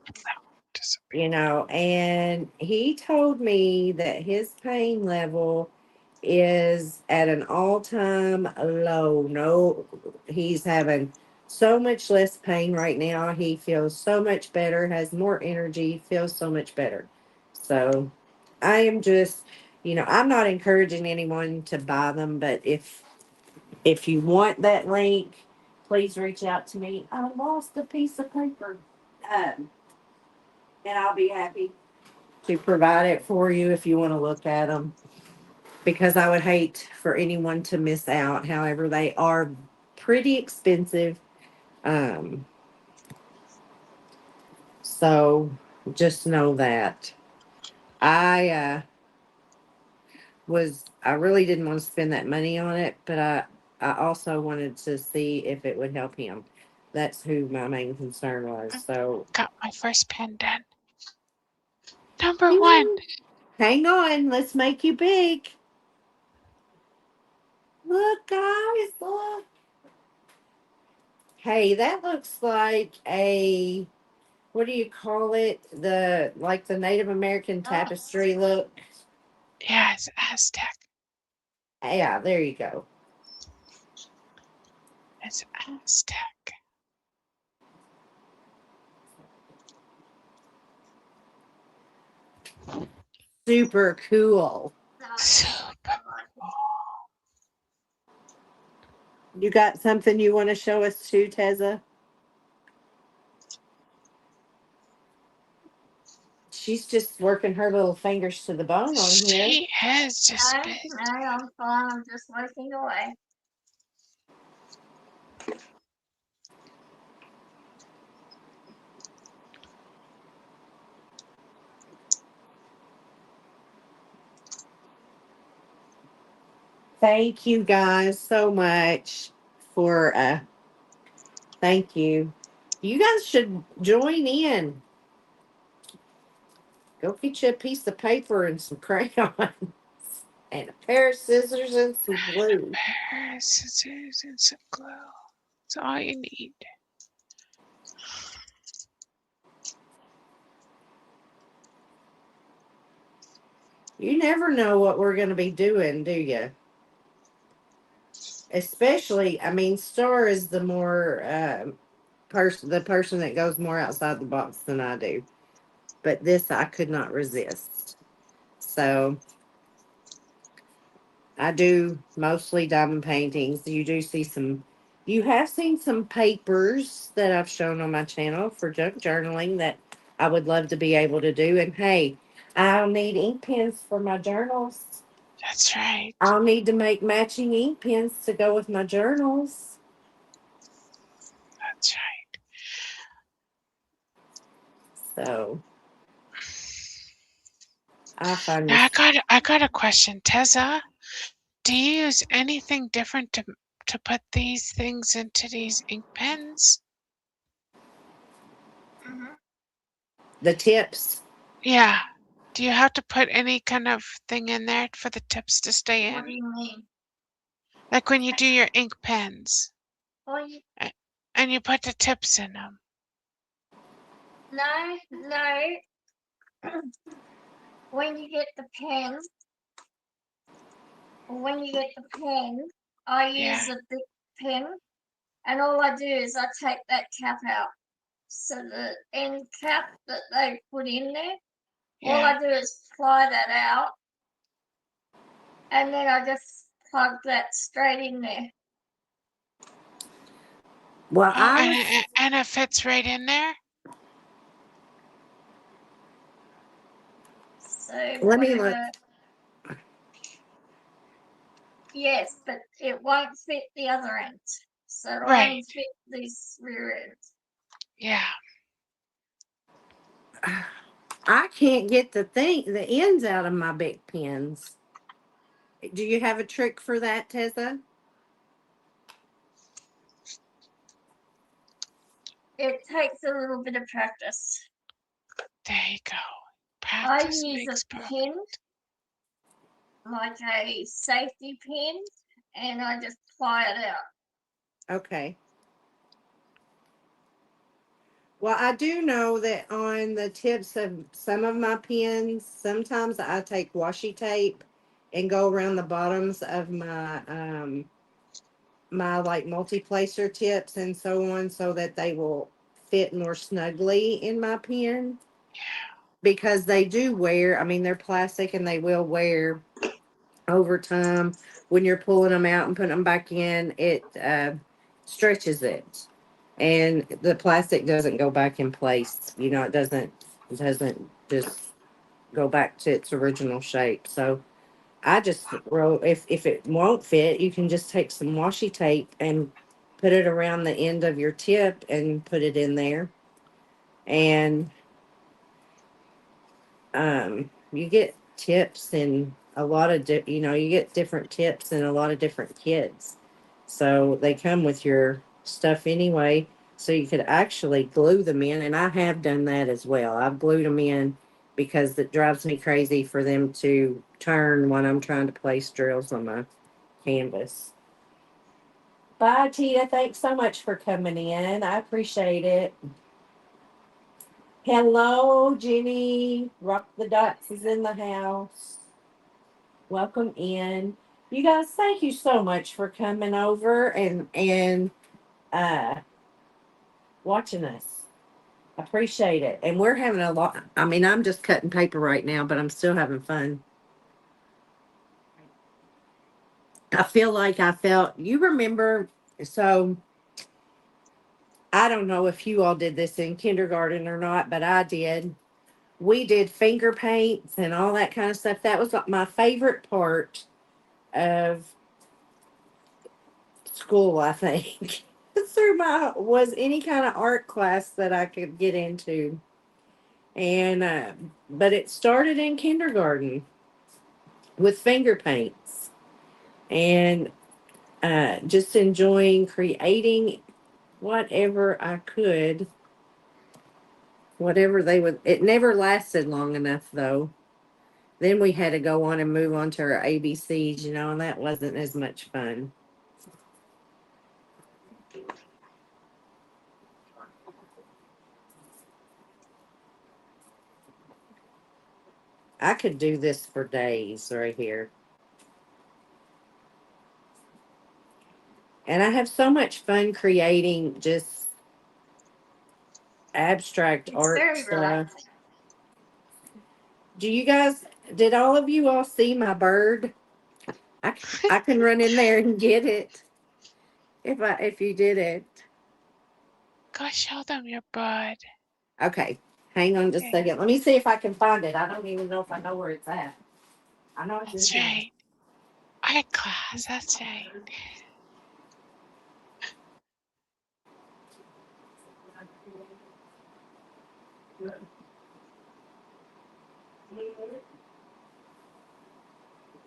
no. And he told me that his pain level is at an all-time low. No, he's having so much less pain right now. He feels so much better, has more energy, feels so much better. So I am just, I'm not encouraging anyone to buy them, but if you want that link, please reach out to me. I lost a piece of paper. Um, and I'll be happy to provide it for you if you want to look at them because I would hate for anyone to miss out. However, they are pretty expensive. Um, so just know that I really didn't want to spend that money on it, but I also wanted to see if it would help him. That's who my main concern was. So Got my first pen done. Number hang one. on, let's make you big. Look, guys, look. Hey, that looks like a, what do you call it? The Native American Oh, tapestry look. Yeah, it's Aztec. Yeah, there you go. It's Aztec. Super cool. Super. You got something you want to show us too, Teza? She's just working her little fingers to the bone on here. She has just no, been. no, I'm fine. I'm just working away. Thank you guys so much for thank you. You guys should join in. Go get you a piece of paper and some crayons and a pair of scissors and some glue. Pair of scissors and some glue. That's all you need. You never know what we're going to be doing, do you? Especially, I mean, Star is the more the person that goes more outside the box than I do. But this I could not resist. So I do mostly diamond paintings. You have seen some papers that I've shown on my channel for junk journaling that I would love to be able to do. And hey, I'll need ink pens for my journals. That's right. I'll need to make matching ink pens to go with my journals. That's right. So I find Now this. I got a question, Tessa. Do you use anything different to put these things into these ink pens? Mhm. The tips. Yeah. Do you have to put any kind of thing in there for the tips to stay What do in? you mean? Like when you do your ink pens Well, you, and you put the tips in them. no, no. When you get the pen, I Yeah. use a big pen, and all I do is I take that cap out. So the end cap that they put in there, all Yeah. I do is ply that out, and then I just plug that straight in there. Well, Oh, I was. and it fits right in there? So Let me look. whatever. Yes, but it won't fit the other end. So it'll Right. only fit this rear end. Yeah. I can't get the ends out of my big pens. Do you have a trick for that, Tessa? It takes a little bit of practice. There you go. I Practice use makes a perfect. pen, like a safety pin, and I just ply it out. Okay. Well, I do know that on the tips of some of my pens, sometimes I take washi tape and go around the bottoms of my like multi-placer tips and so on so that they will fit more snugly in my pen because they do wear, I mean, they're plastic and they will wear over time. When you're pulling them out and putting them back in, it stretches it, and the plastic doesn't go back in place. You know, it doesn't just go back to its original shape. So I just wrote, if it won't fit, you can just take some washi tape and put it around the end of your tip and put it in there, and you get tips and a lot of you get different tips and a lot of different kits, so they come with your stuff anyway, so you could actually glue them in, and I have done that as well. I've glued them in because it drives me crazy for them to turn when I'm trying to place drills on my canvas. Bye, Tia. Thanks so much for coming in. I appreciate it. Hello, Jenny. Rock the Dots is in the house. Welcome in. You guys, thank you so much for coming over and uh watching us. Appreciate it. And we're having a lot. I mean, I'm just cutting paper right now, but I'm still having fun. I feel like you remember, so I don't know if you all did this in kindergarten or not, but I did. We did finger paints and all that kind of stuff. That was my favorite part of school, I think. Through my was any kind of art class that I could get into. And but it started in kindergarten with finger paints. and just enjoying creating whatever I could, whatever they would. It never lasted long enough though. Then we had to go on and move on to our ABCs, and that wasn't as much fun. I could do this for days right here. And I have so much fun creating just abstract It's art very stuff. relaxing. Did all of you all see my bird? I can run in there and get it if you did it. Go show them your bird. Okay, hang on just a Yeah, second. Let me see if I can find it. I don't even know if I know where it's at. I know it's in that's here. right. Art class, that's right.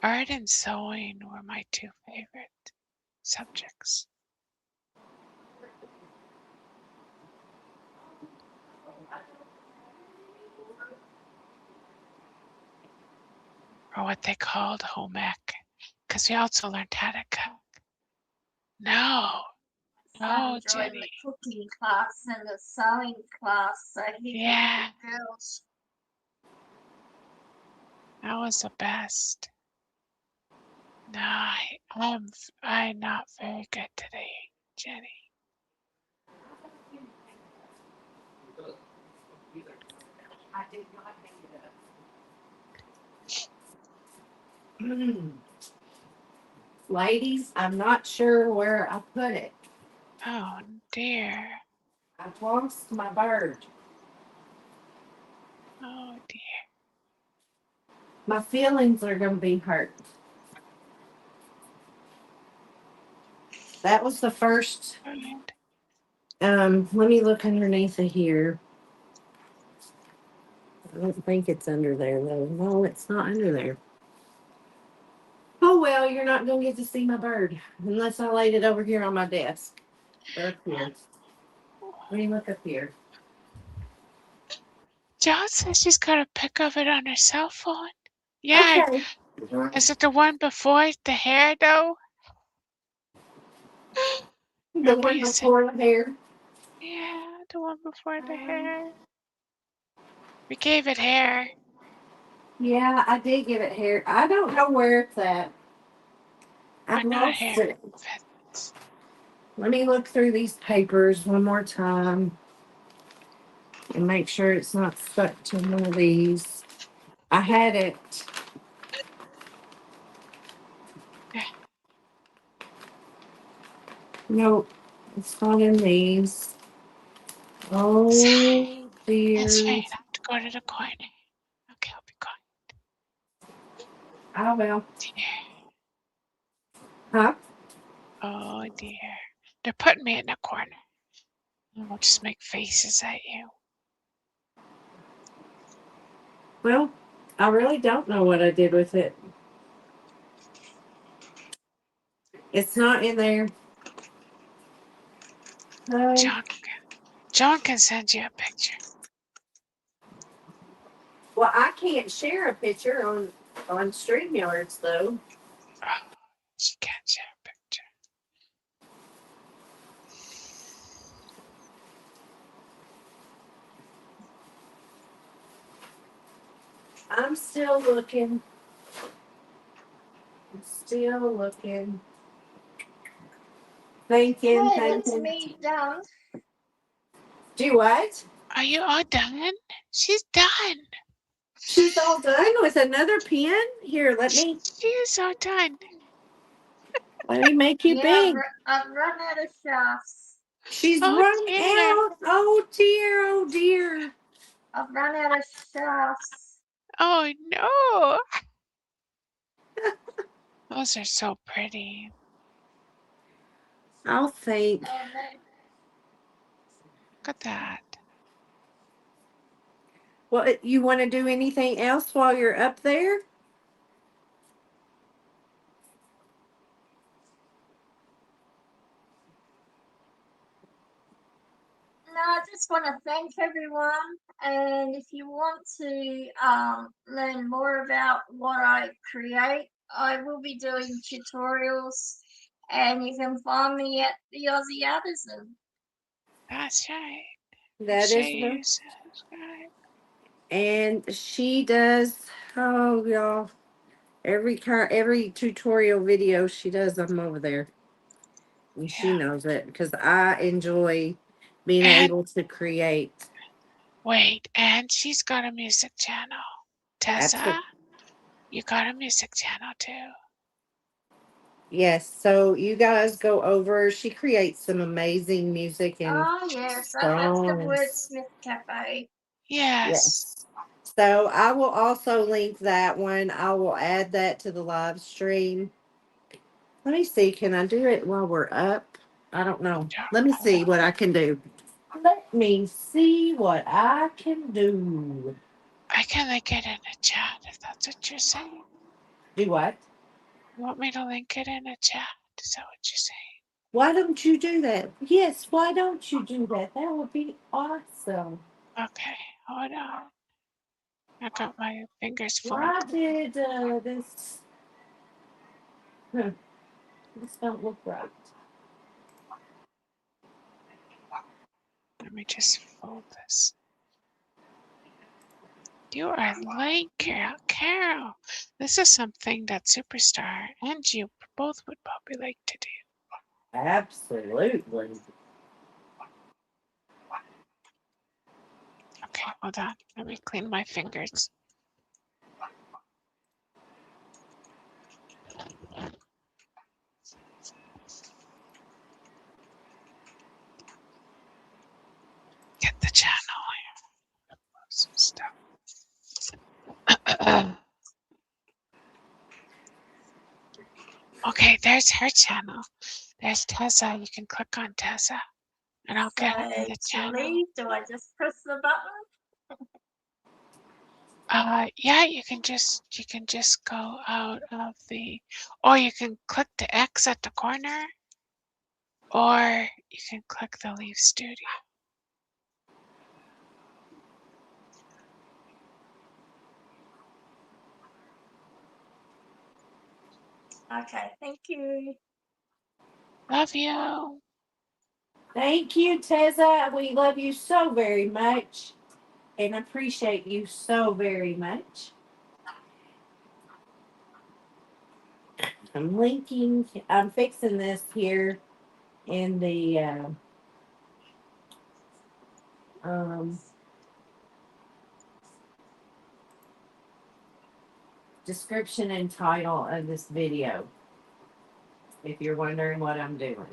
Art and sewing were my two favorite subjects. Or what they called home ec, because we also learned how to cook. No, I no, enjoyed the Jenny. cooking class and the sewing class. I hit Yeah, the girls. that was the best. No, I'm not very good today, Jenny. I did not hang it up. Ladies, I'm not sure where I put it. Oh dear. I've lost my bird. Oh dear. My feelings are going to be hurt. That was the first. Right. Let me look underneath of here. I don't think it's under there though. No, it's not under there. Oh well, you're not gonna get to see my bird unless I laid it over here on my desk. Or up here. Let me look up here. John says she's got a pic of it on her cell phone. Yeah, Okay. is it the one before the hair though? The Remember one you said, before the hair. yeah, the one before the Um, hair. We gave it hair. yeah, I did give it hair. I don't know where it's at. Or I've not lost hair. it. Feathers. Let me look through these papers one more time and make sure it's not stuck to one of these. I had it. Yeah, Nope, it's not in these. sorry. Oh That's dear. right. I have to go to the corner. Okay, I'll be quiet. Oh well. Dear. Huh? Oh dear. They're putting me in the corner. I'll just make faces at you. Well, I really don't know what I did with it. It's not in there. Uh, John can send you a picture. well, I can't share a picture on StreamYards though. Oh, she can't share a picture. I'm still looking. I'm still looking. Thinking, Okay, that's thinking. me done. Do what? Are you all done? She's done. She's all done with another pen. Here, She's all done. let me make you Yeah, big. I've run out of shafts. She's Oh run dear. out. Oh dear, oh dear. I've run out of shafts. Oh no. Those are so pretty. I'll think. Oh no. Look at that. Well, you want to do anything else while you're up there? I just want to thank everyone. And if you want to learn more about what I create, I will be doing tutorials, and you can find me at the Aussie Artisan. That's right. That Sure is you the, subscribe. and she does, oh, y'all, every tutorial video she does, I'm over there. And she Yeah. knows it because I enjoy being And able to create. wait, and she's got a music channel. Tessa, Absolutely. you got a music channel too. Yes. So you guys go over. She creates some amazing music and Oh, yes, that's the songs. Wordsmith Cafe. Yes. Yes. So I will also link that one. I will add that to the live stream. Let me see. Can I do it while we're up? I don't know. Let me Don't see know. what I can do. Let me see what I can do. I can link it in the chat if that's what you're saying. Do what? You want me to link it in the chat? Is that what you're saying? Why don't you do that? Yes, why don't you do that? That would be awesome. Okay, hold on. I got my fingers full. Why did this? Huh, this don't look right. Let me just fold this. You are late, Carol. Carol, this is something that Superstar and you both would probably like to do. Absolutely. Okay, hold on. Let me clean my fingers. Get the channel here. Some stuff. Okay, there's her channel. There's Tessa. You can click on Tessa, and I'll So get her in the to channel. leave, do I just press the button? Yeah, you can just go out of the, or you can click the X at the corner, or you can click the Leave Studio. Okay, thank you. Love you. Thank you, Tessa. We love you so very much and appreciate you so very much. I'm fixing this here in the um, description and title of this video, if you're wondering what I'm doing.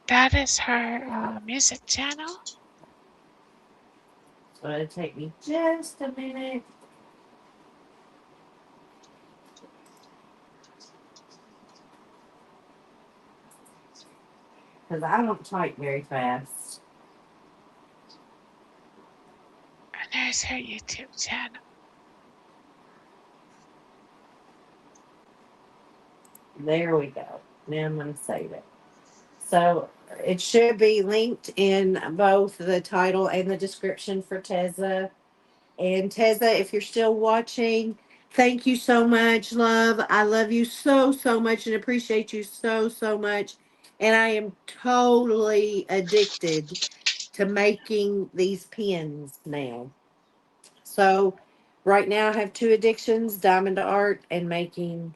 That is her music channel. So it'll take me just a minute. Because I don't type very fast. And there's her YouTube channel. There we go. Now I'm going to save it. So it should be linked in both the title and the description for Teza. And Teza, if you're still watching, thank you so much, love. I love you so, so much and appreciate you so, so much. And I am totally addicted to making these pins now. So right now I have two addictions, diamond art and making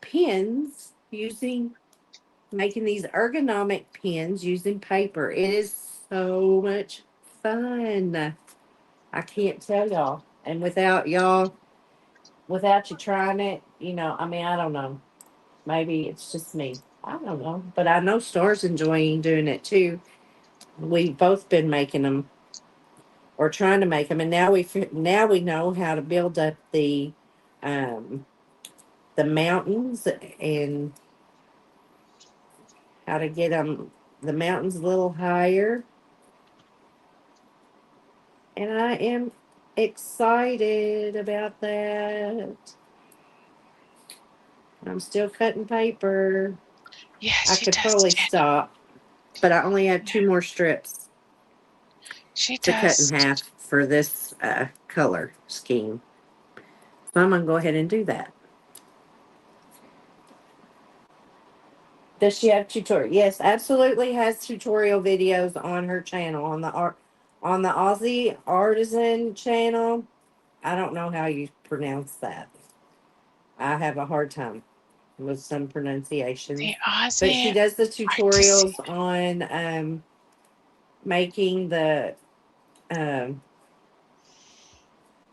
pins using making these ergonomic pins using paper. It is so much fun. I can't tell y'all. And without y'all, without you trying it, I mean, I don't know. Maybe it's just me. I don't know. But I know Star's enjoying doing it too. We've both been making them or trying to make them, and now we know how to build up um, the mountains and how to get the mountains a little higher. And I am excited about that. I'm still cutting paper. Yeah, I she could does, probably Jen. stop, but I only have Yeah, 2 more strips she to cut in does. half for this color scheme. So I'm going to go ahead and do that. Does she have tutorial? Yes, absolutely has tutorial videos on her channel on the Aussie Artisan channel. I don't know how you pronounce that. I have a hard time with some pronunciations. The But she Aussie does the Artisan. tutorials on making the um,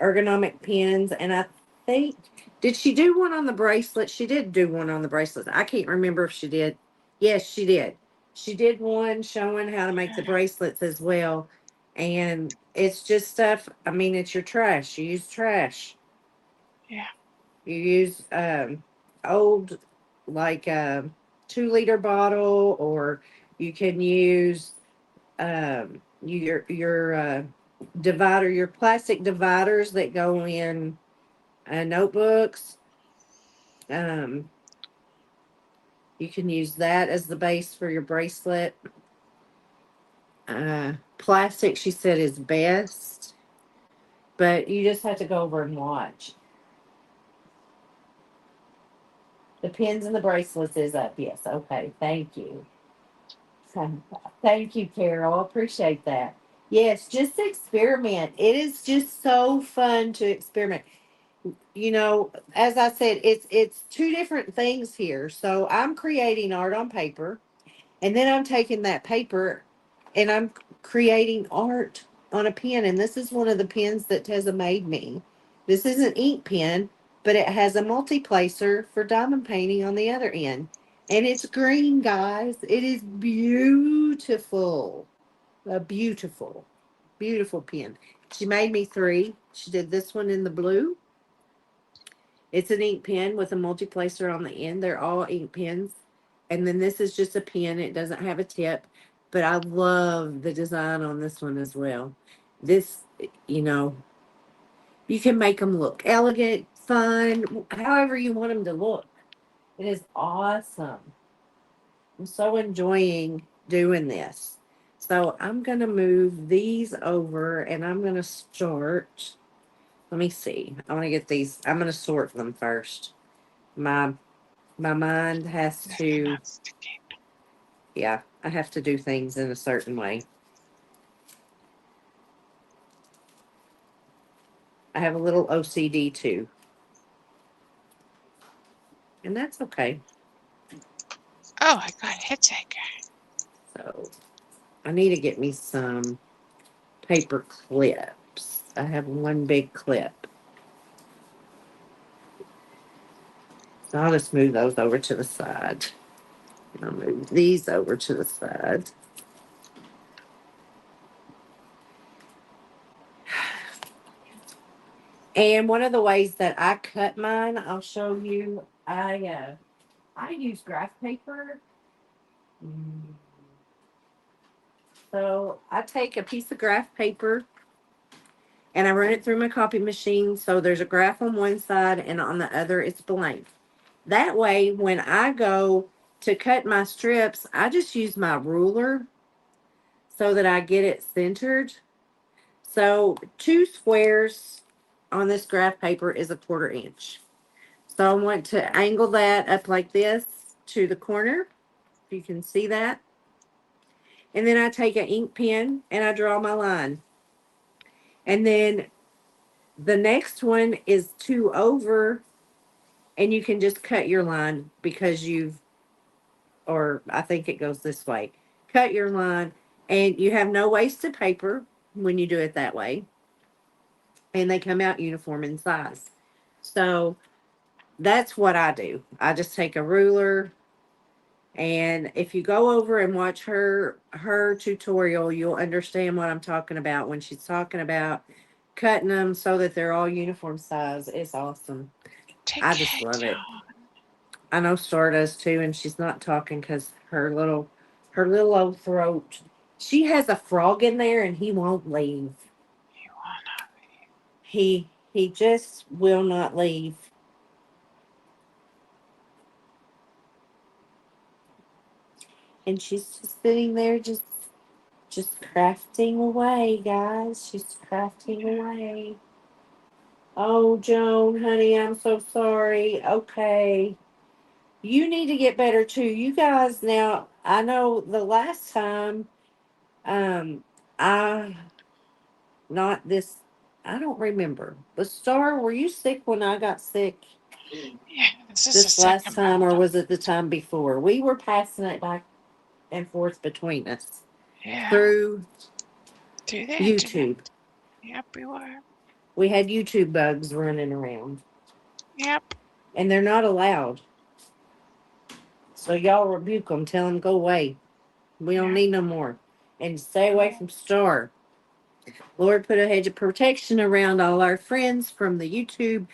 ergonomic pins, and I think did she do one on the bracelet? She did do one on the bracelets. I can't remember if she did. Yes, she did. She did one showing how to make the bracelets as well, and it's just stuff. I mean, it's your trash. You use trash. Yeah. You use old like 2 liter bottle, or you can use your divider, your plastic dividers that go in notebooks. Um, you can use that as the base for your bracelet. Plastic, she said, is best, but you just have to go over and watch. The pins and the bracelets is up. Yes. Okay. Thank you. Thank you, Carol. Appreciate that. Yes, just experiment. It is just so fun to experiment. As I said, it's 2 different things here. So I'm creating art on paper, and then I'm taking that paper and I'm creating art on a pen. And this is one of the pens that Tessa made me. This is an ink pen, but it has a multi-placer for diamond painting on the other end. And it's green, guys. It is beautiful. A beautiful, beautiful pen. She made me 3. She did this one in the blue. It's an ink pen with a multi-placer on the end. They're all ink pens. And then this is just a pen. It doesn't have a tip. But I love the design on this one as well. This, you know, you can make them look elegant, fun, however you want them to look. It is awesome. I'm so enjoying doing this. So I'm going to move these over and I'm going to start. Let me see. I want to get these. I'm going to sort them first. My my mind has They're to, not sticking. yeah, I have to do things in a certain way. I have a little OCD too, and that's okay. Oh, I got a hitchhiker. So I need to get me some paper clips. I have one big clip. So I'll just move those over to the side. And I'll move these over to the side. And one of the ways that I cut mine, I'll show you. I use graph paper. Mm. So I take a piece of graph paper and I run it through my copy machine. So there's a graph on one side and on the other it's blank. That way, when I go to cut my strips, I just use my ruler so that I get it centered. So 2 squares on this graph paper is 1/4 inch. So I want to angle that up like this to the corner. If you can see that. And then I take an ink pen and I draw my line. And then the next one is 2 over, and you can just cut your line because or I think it goes this way. Cut your line, and you have no wasted paper when you do it that way. And they come out uniform in size. So that's what I do. I just take a ruler, and if you go over and watch her tutorial, you'll understand what I'm talking about when she's talking about cutting them so that they're all uniform size. It's awesome. I Take just it love it. down. I know Star does too, and she's not talking because her little old throat. She has a frog in there, and he won't leave. You wanna. He just will not leave. And she's just sitting there just crafting away, guys. She's crafting away. Oh, Joan, honey, I'm so sorry. Okay. You need to get better too. You guys now, I know the last time I not this I don't remember. But Star, were you sick when I got sick Yeah, this is the this last second time or battle. was it the time before? We were passing it back and forth between us Yeah, through through the internet. YouTube. Yep, we were. We had YouTube bugs running around. Yep. And they're not allowed. So y'all rebuke them. Tell them go away. We don't Yeah. need no more. And stay away from Star. Lord, put a hedge of protection around all our friends from the YouTube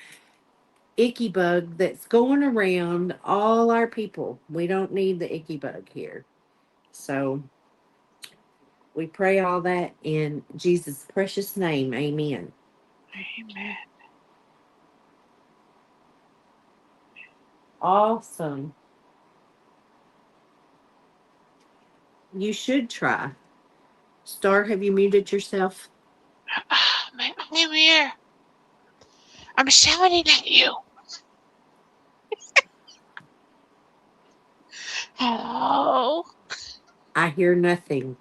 icky bug that's going around all our people. We don't need the icky bug here. So we pray all that in Jesus' precious name. Amen. Amen. Awesome. You should try. Star, have you muted yourself? I'm here. I'm shouting at you. Hello. I hear nothing.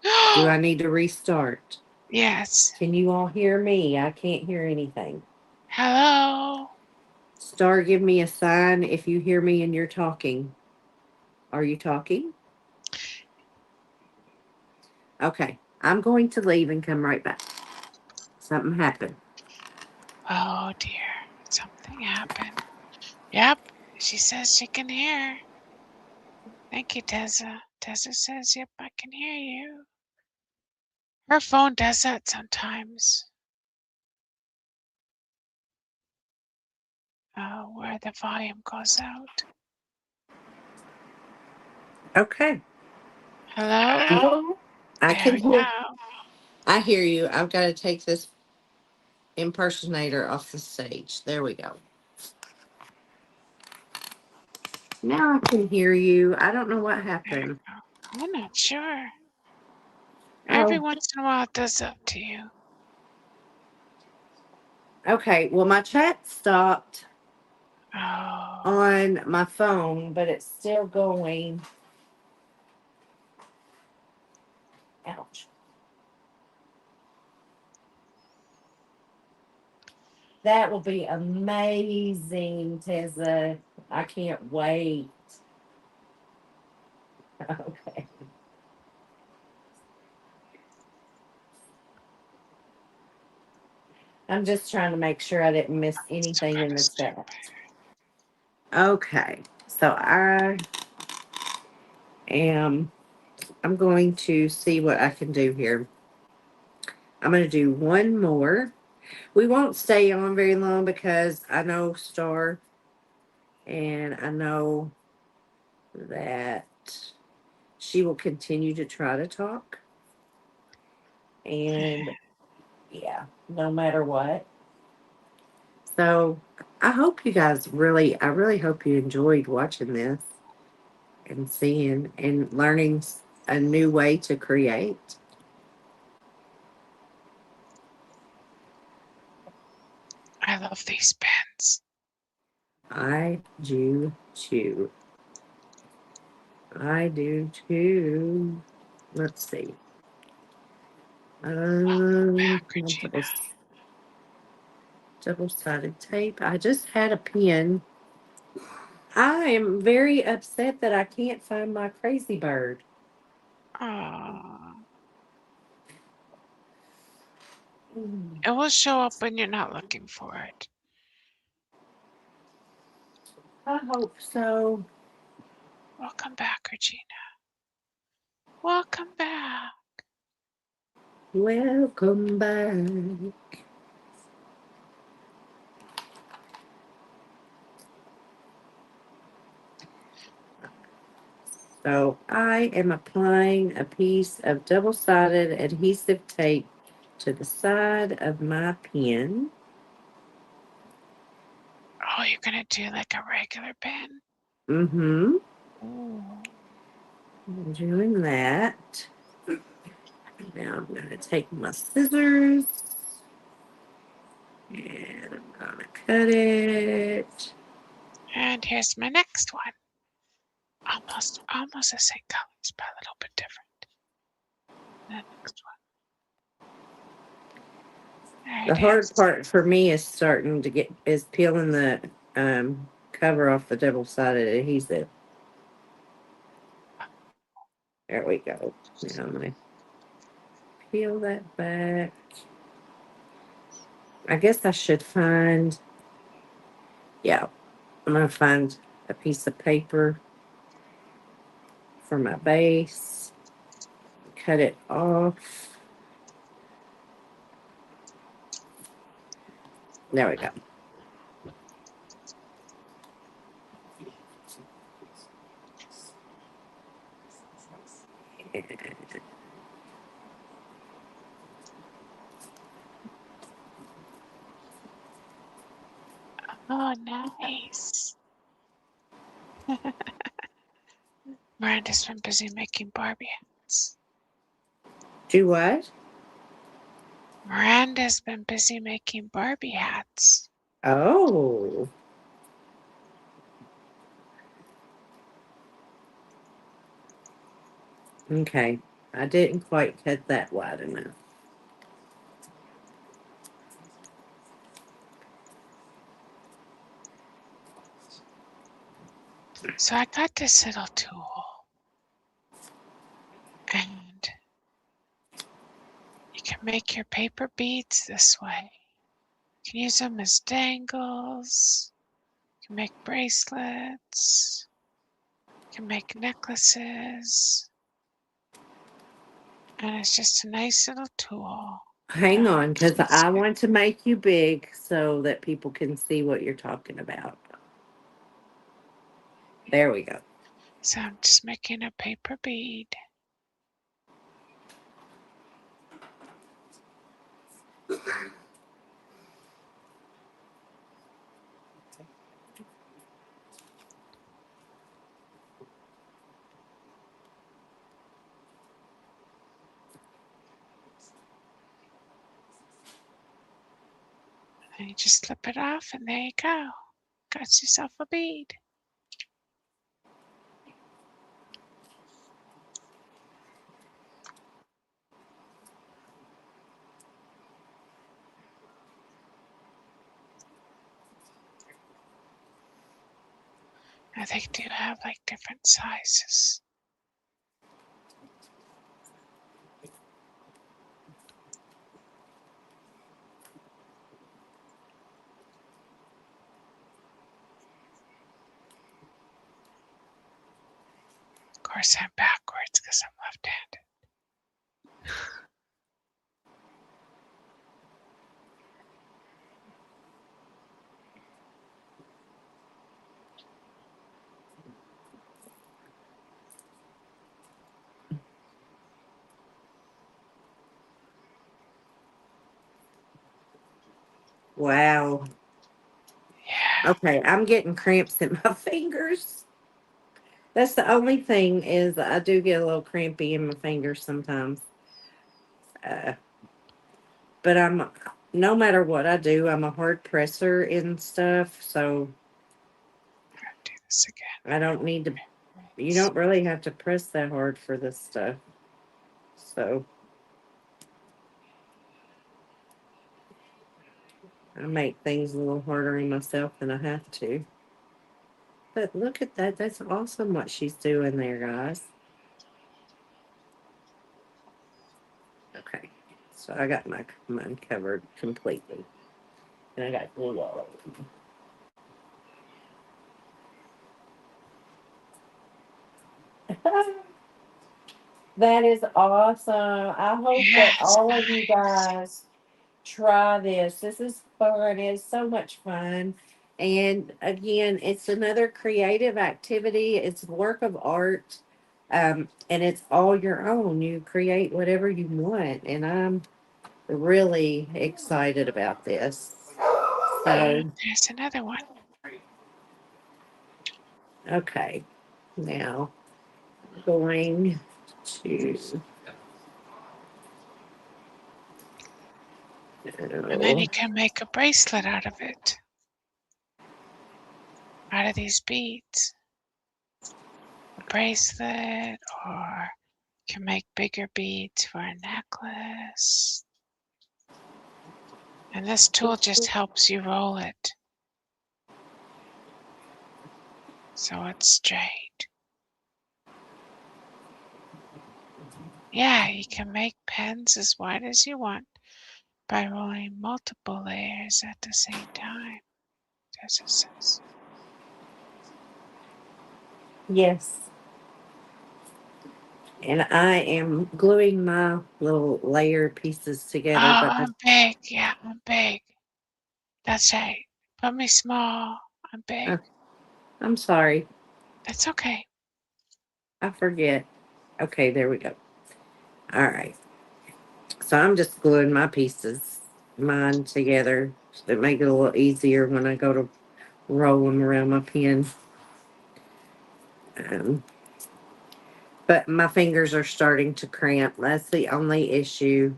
Do I need to restart? Yes. Can you all hear me? I can't hear anything. Hello. Star, give me a sign if you hear me and you're talking. Are you talking? Okay. I'm going to leave and come right back. Something happened. Oh dear. Something happened. Yep. She says she can hear. Thank you, Tessa. Tessa says, yep, I can hear you. Her phone does that sometimes. Where the volume goes out. Okay. Hello? I There can we hear. go. I hear you. I've got to take this impersonator off the stage. There we go. Now I can hear you. I don't know what There happened. we go. I'm not sure. Every Oh, once in a while it does that to you. okay. Well, my chat stopped Oh. on my phone, but it's still going. Ouch. That will be amazing, Tessa. I can't wait. Okay. I'm just trying to make sure I didn't miss Still anything kind in of the stupid. chat. Okay. So I'm going to see what I can do here. I'm going to do one more. We won't stay on very long because I know Star and I know that she will continue to try to talk. And yeah, no matter what. So I hope you guys I really hope you enjoyed watching this and seeing and learning a new way to create. I love these pens. I do too. I do too. Let's see. Back, Double, Regina. double-sided tape. I just had a pen. I am very upset that I can't find my crazy bird. Oh. Mm, It will show up when you're not looking for it. I hope so. Welcome back, Regina. Welcome back. Welcome back. So I am applying a piece of double-sided adhesive tape to the side of my pen. Oh, you're gonna do like a regular pen? Mm-hmm. Ooh. doing that. Now I'm going to take my scissors and I'm going to cut it. And here's my next one. Almost the same colors, but a little bit different. The next one. The hard part for me is peeling the cover off the double-sided adhesive. There we go. Now I'm going to peel that back. I guess I should find, yeah, I'm going to find a piece of paper for my base. Cut it off. There we go. Oh, nice. Miranda's been busy making Barbie hats. Do what? Miranda's been busy making Barbie hats. Oh. Okay. I didn't quite cut that wide enough. So I got this little tool. And you can make your paper beads this way. You can use them as dangles. You can make bracelets. You can make necklaces. And it's just a nice little tool. Hang on, because I want to make you big so that people can see what you're talking about. There we go. So I'm just making a paper bead. And you just slip it off, and there you go. Got yourself a bead. Now they do have like different sizes. Of course, I'm backwards because I'm left-handed. Wow. Yeah. Okay, I'm getting cramps in my fingers. That's the only thing is I do get a little crampy in my fingers sometimes. Uh, but no matter what I do, I'm a hard presser and stuff, so I'm gonna do this again. I don't need to. You don't really have to press that hard for this stuff. So I make things a little harder on myself than I have to. But look at that. That's awesome what she's doing there, guys. Okay. So I got mine covered completely. And I got glue all over them. That is awesome. I hope Yeah, that it's all of you nice. guys try this. This is fun. It's so much fun. And again, it's another creative activity. It's work of art. And it's all your own. You create whatever you want. And I'm really excited about this. So, There's another one. okay. Now, going to. And then you Oh, can make a bracelet out of it, out of these beads. A bracelet, or you can make bigger beads for a necklace. And this tool just helps you roll it so it's straight. Yeah, you can make pens as wide as you want by rolling multiple layers at the same time, as it says. yes. And I am gluing my little layer pieces Oh, together, but I'm big. Yeah, I'm big. That's right. Put me small. I'm big. I, I'm sorry. That's okay. I forget. Okay, there we go. All right. So I'm just gluing my pieces, mine together to make it a little easier when I go to roll them around my pen. Um, but my fingers are starting to cramp. That's the only issue.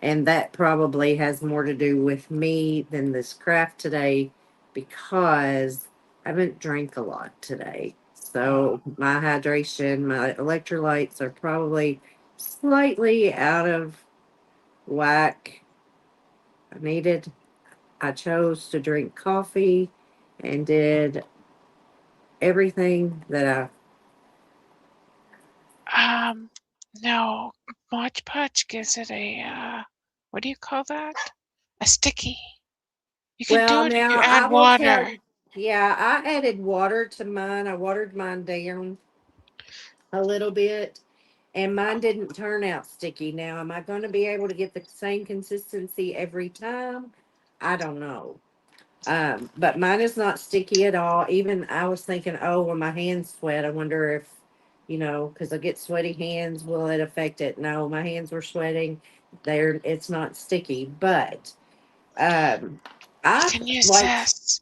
And that probably has more to do with me than this craft today because I haven't drank a lot today. Oh, So my hydration, my electrolytes are probably slightly out of whack. I needed, I chose to drink coffee and did everything that I, um, no. Mod Podge gives it a, what do you call that? A sticky. You can do well, it if you now add I will tell water. you, yeah, I added water to mine. I watered mine down a little bit and mine didn't turn out sticky. Now, am I going to be able to get the same consistency every time? I don't know. But mine is not sticky at all. Even I was thinking, oh, when my hands sweat, I wonder if, because I get sweaty hands, will it affect it? No, my hands were sweating. It's not sticky. But um, You I can use like this.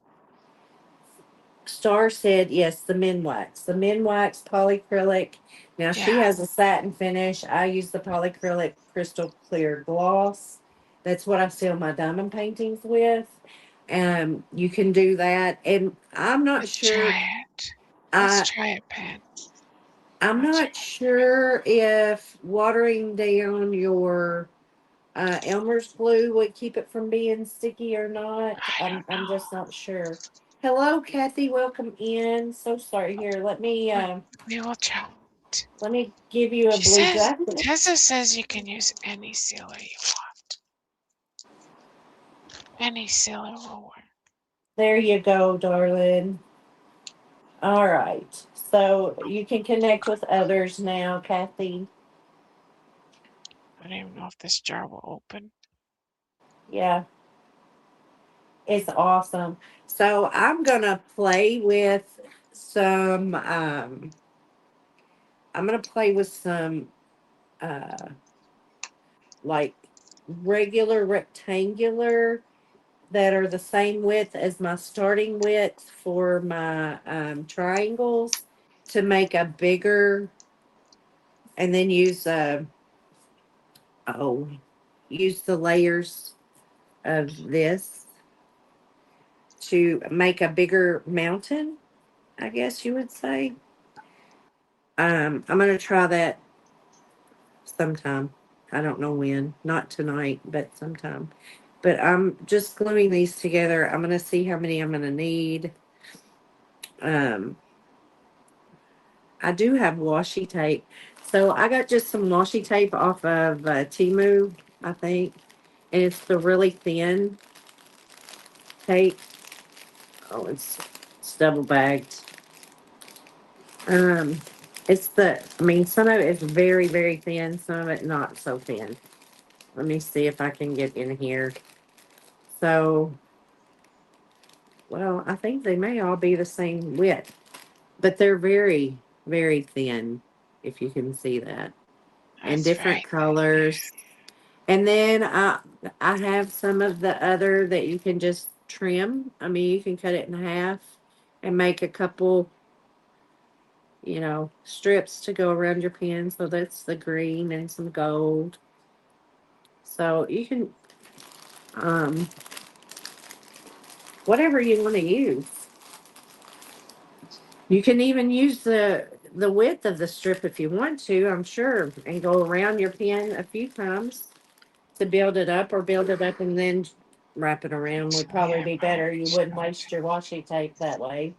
Star said, yes, the men wax. The men wax polycrylic. Now she Yeah, has a satin finish. I use the polycrylic crystal clear gloss. That's what I seal my diamond paintings with. You can do that. And I'm not let's sure. try it. Let's I try it, Pen. I'm Watch not sure if watering down your Elmer's glue would keep it from being sticky or not. I don't I'm know. just not sure. Hello, Kathy. Welcome in. So sorry. Here, We will try it. let me give you a She blue says, jacket. Tessa says you can use any sealer you want. Any sealer will work. There you go, darling. All right. So you can connect with others now, Kathy. I don't even know if this jar will open. Yeah, it's awesome. So I'm gonna play with some. I'm gonna play with some uh, like regular rectangular that are the same width as my starting width for my triangles to make a bigger, and then oh use the layers of this to make a bigger mountain, I guess you would say. I'm gonna try that sometime. I don't know when, not tonight, but sometime. But I'm just gluing these together. I'm gonna see how many I'm gonna need. Um, I do have washi tape. So I got just some washi tape off of Timu, I think. And it's the really thin tape. Oh, it's double bagged. Um, I mean, some of it is very, very thin, some of it not so thin. Let me see if I can get in here. So, well, I think they may all be the same width, but they're very, very thin, if you can see that, and That's different very thin colors. And then I have some of the other that you can just trim. I mean, you can cut it in half and make a couple, strips to go around your pen. So that's the green and some gold. So you can, um, whatever you want to use. You can even use the width of the strip if you want to, I'm sure, and go around your pen a few times to build it up, or build it up and then wrap it around would probably be better. You wouldn't waste your washi tape that way.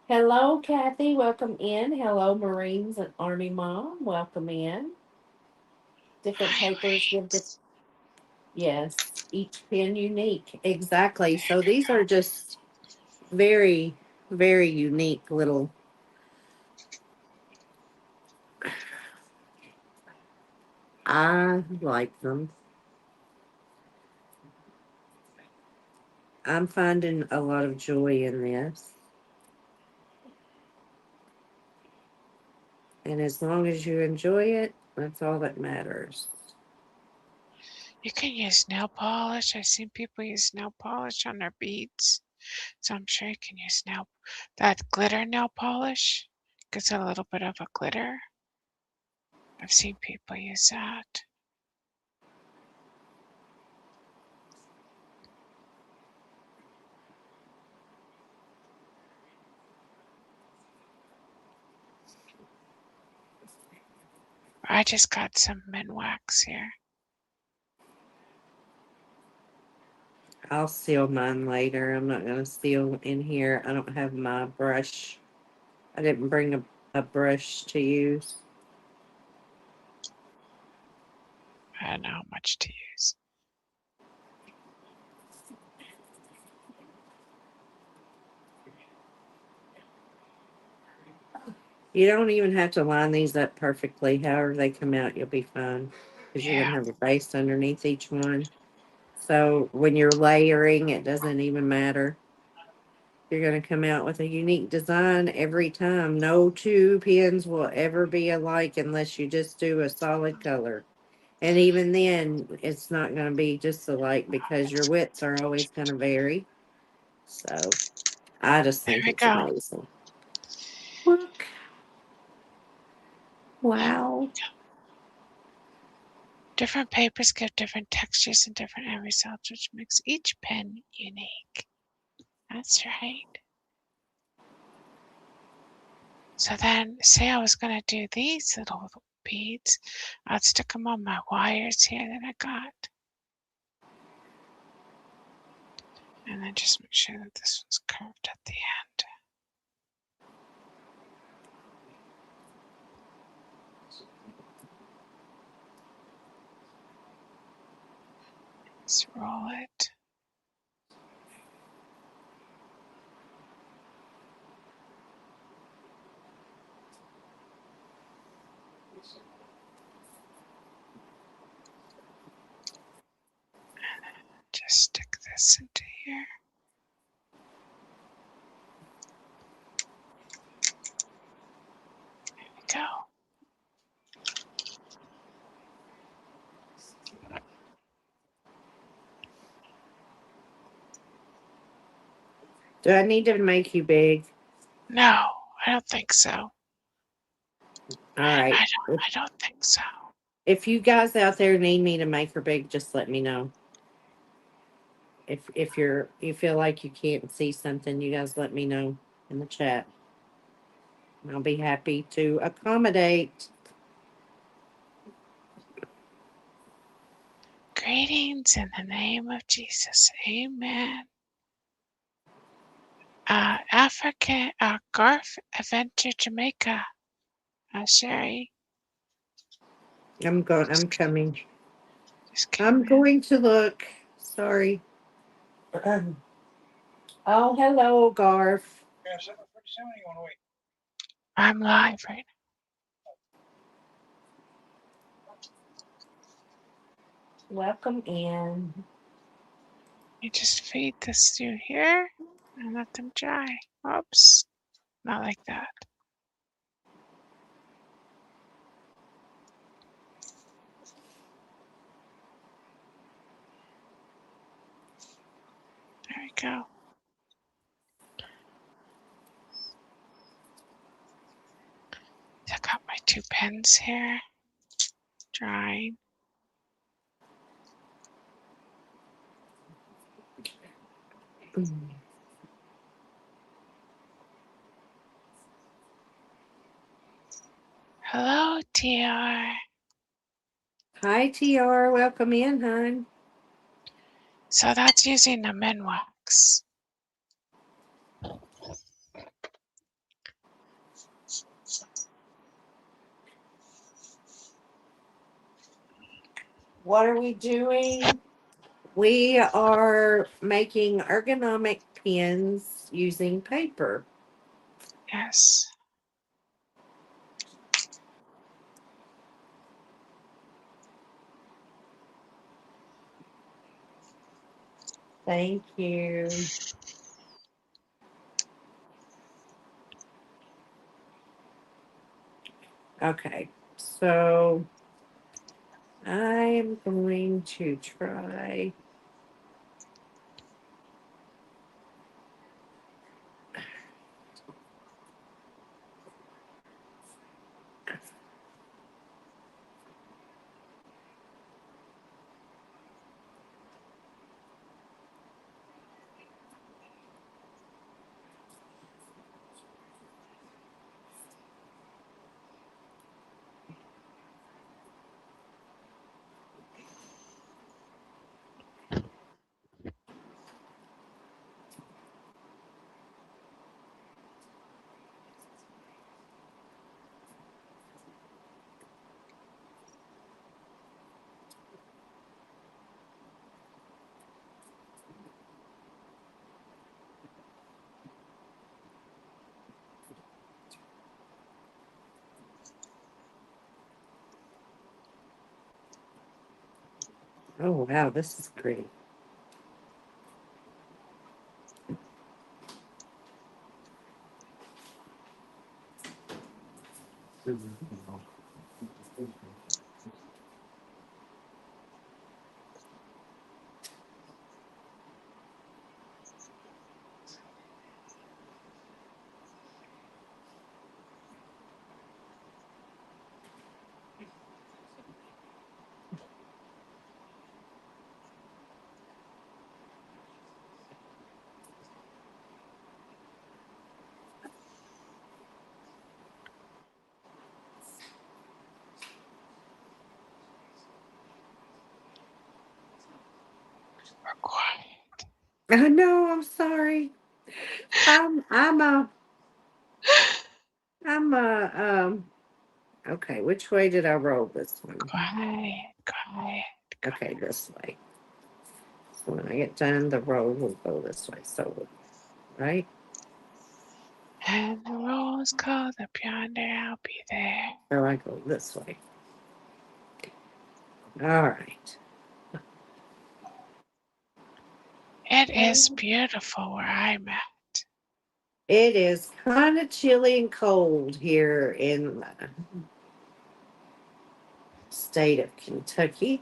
Hello, Kathy. Welcome in. Hello, Marines and Army Mom. Welcome in. Different Hi, papers give Marines. yes, each pen unique. Exactly. So these are just very, very unique little. I like them. I'm finding a lot of joy in this. And as long as you enjoy it, that's all that matters. You can use nail polish. I've seen people use nail polish on their beads. So I'm sure you can use that glitter nail polish. Gives it a little bit of a glitter. I've seen people use that. I just got some mint wax here. I'll seal mine later. I'm not going to seal in here. I don't have my brush. I didn't bring a brush to use. I don't know how much to use. You don't even have to line these up perfectly. However they come out, you'll be fine. Because you're going Yeah. to have a base underneath each one. So when you're layering, it doesn't even matter. You're going to come out with a unique design every time. No two pens will ever be alike unless you just do a solid color. And even then, it's not going to be just alike because your widths are always going to vary. So I just There think we it's go. amazing. Look. Wow. Different papers give different textures and different end results, which makes each pen unique. That's right. So then, say I was going to do these little beads, I'd stick them on my wires here that I got. And then just make sure that this one's curved at the end. Let's roll it. Just stick this into here. There we go. Do I need to make you big? No, I don't think so. All right. I don't think so. If you guys out there need me to make her big, just let me know. If you feel like you can't see something, you guys let me know in the chat. I'll be happy to accommodate. Greetings in the name of Jesus. Amen. Africa, Garth Adventure Jamaica. Sherry. I'm going. I'm coming. Just came I'm in. going to look. Sorry. Oh, hello, Garth. I'm live right Welcome in. now. You just feed this through here and let them dry. Oops. Not like that. There we go. 2 pens here. Drawing. Hello, TR. Hi, TR. Welcome in, hon. So that's using the Minwax. What are we doing? We are making ergonomic pens using paper. Yes. Thank you. Okay, so I'm going to try. Oh, wow, this is great. We're quiet. I know, I'm sorry. I'm a I'm a okay, which way did I roll this one? Quiet, quiet. Okay, this way. So when I get done, the roll will go this way. So right? And the rose called up yonder, I'll be there. Or I go this way. All right. It is beautiful where I'm at. It is kind of chilly and cold here in the state of Kentucky.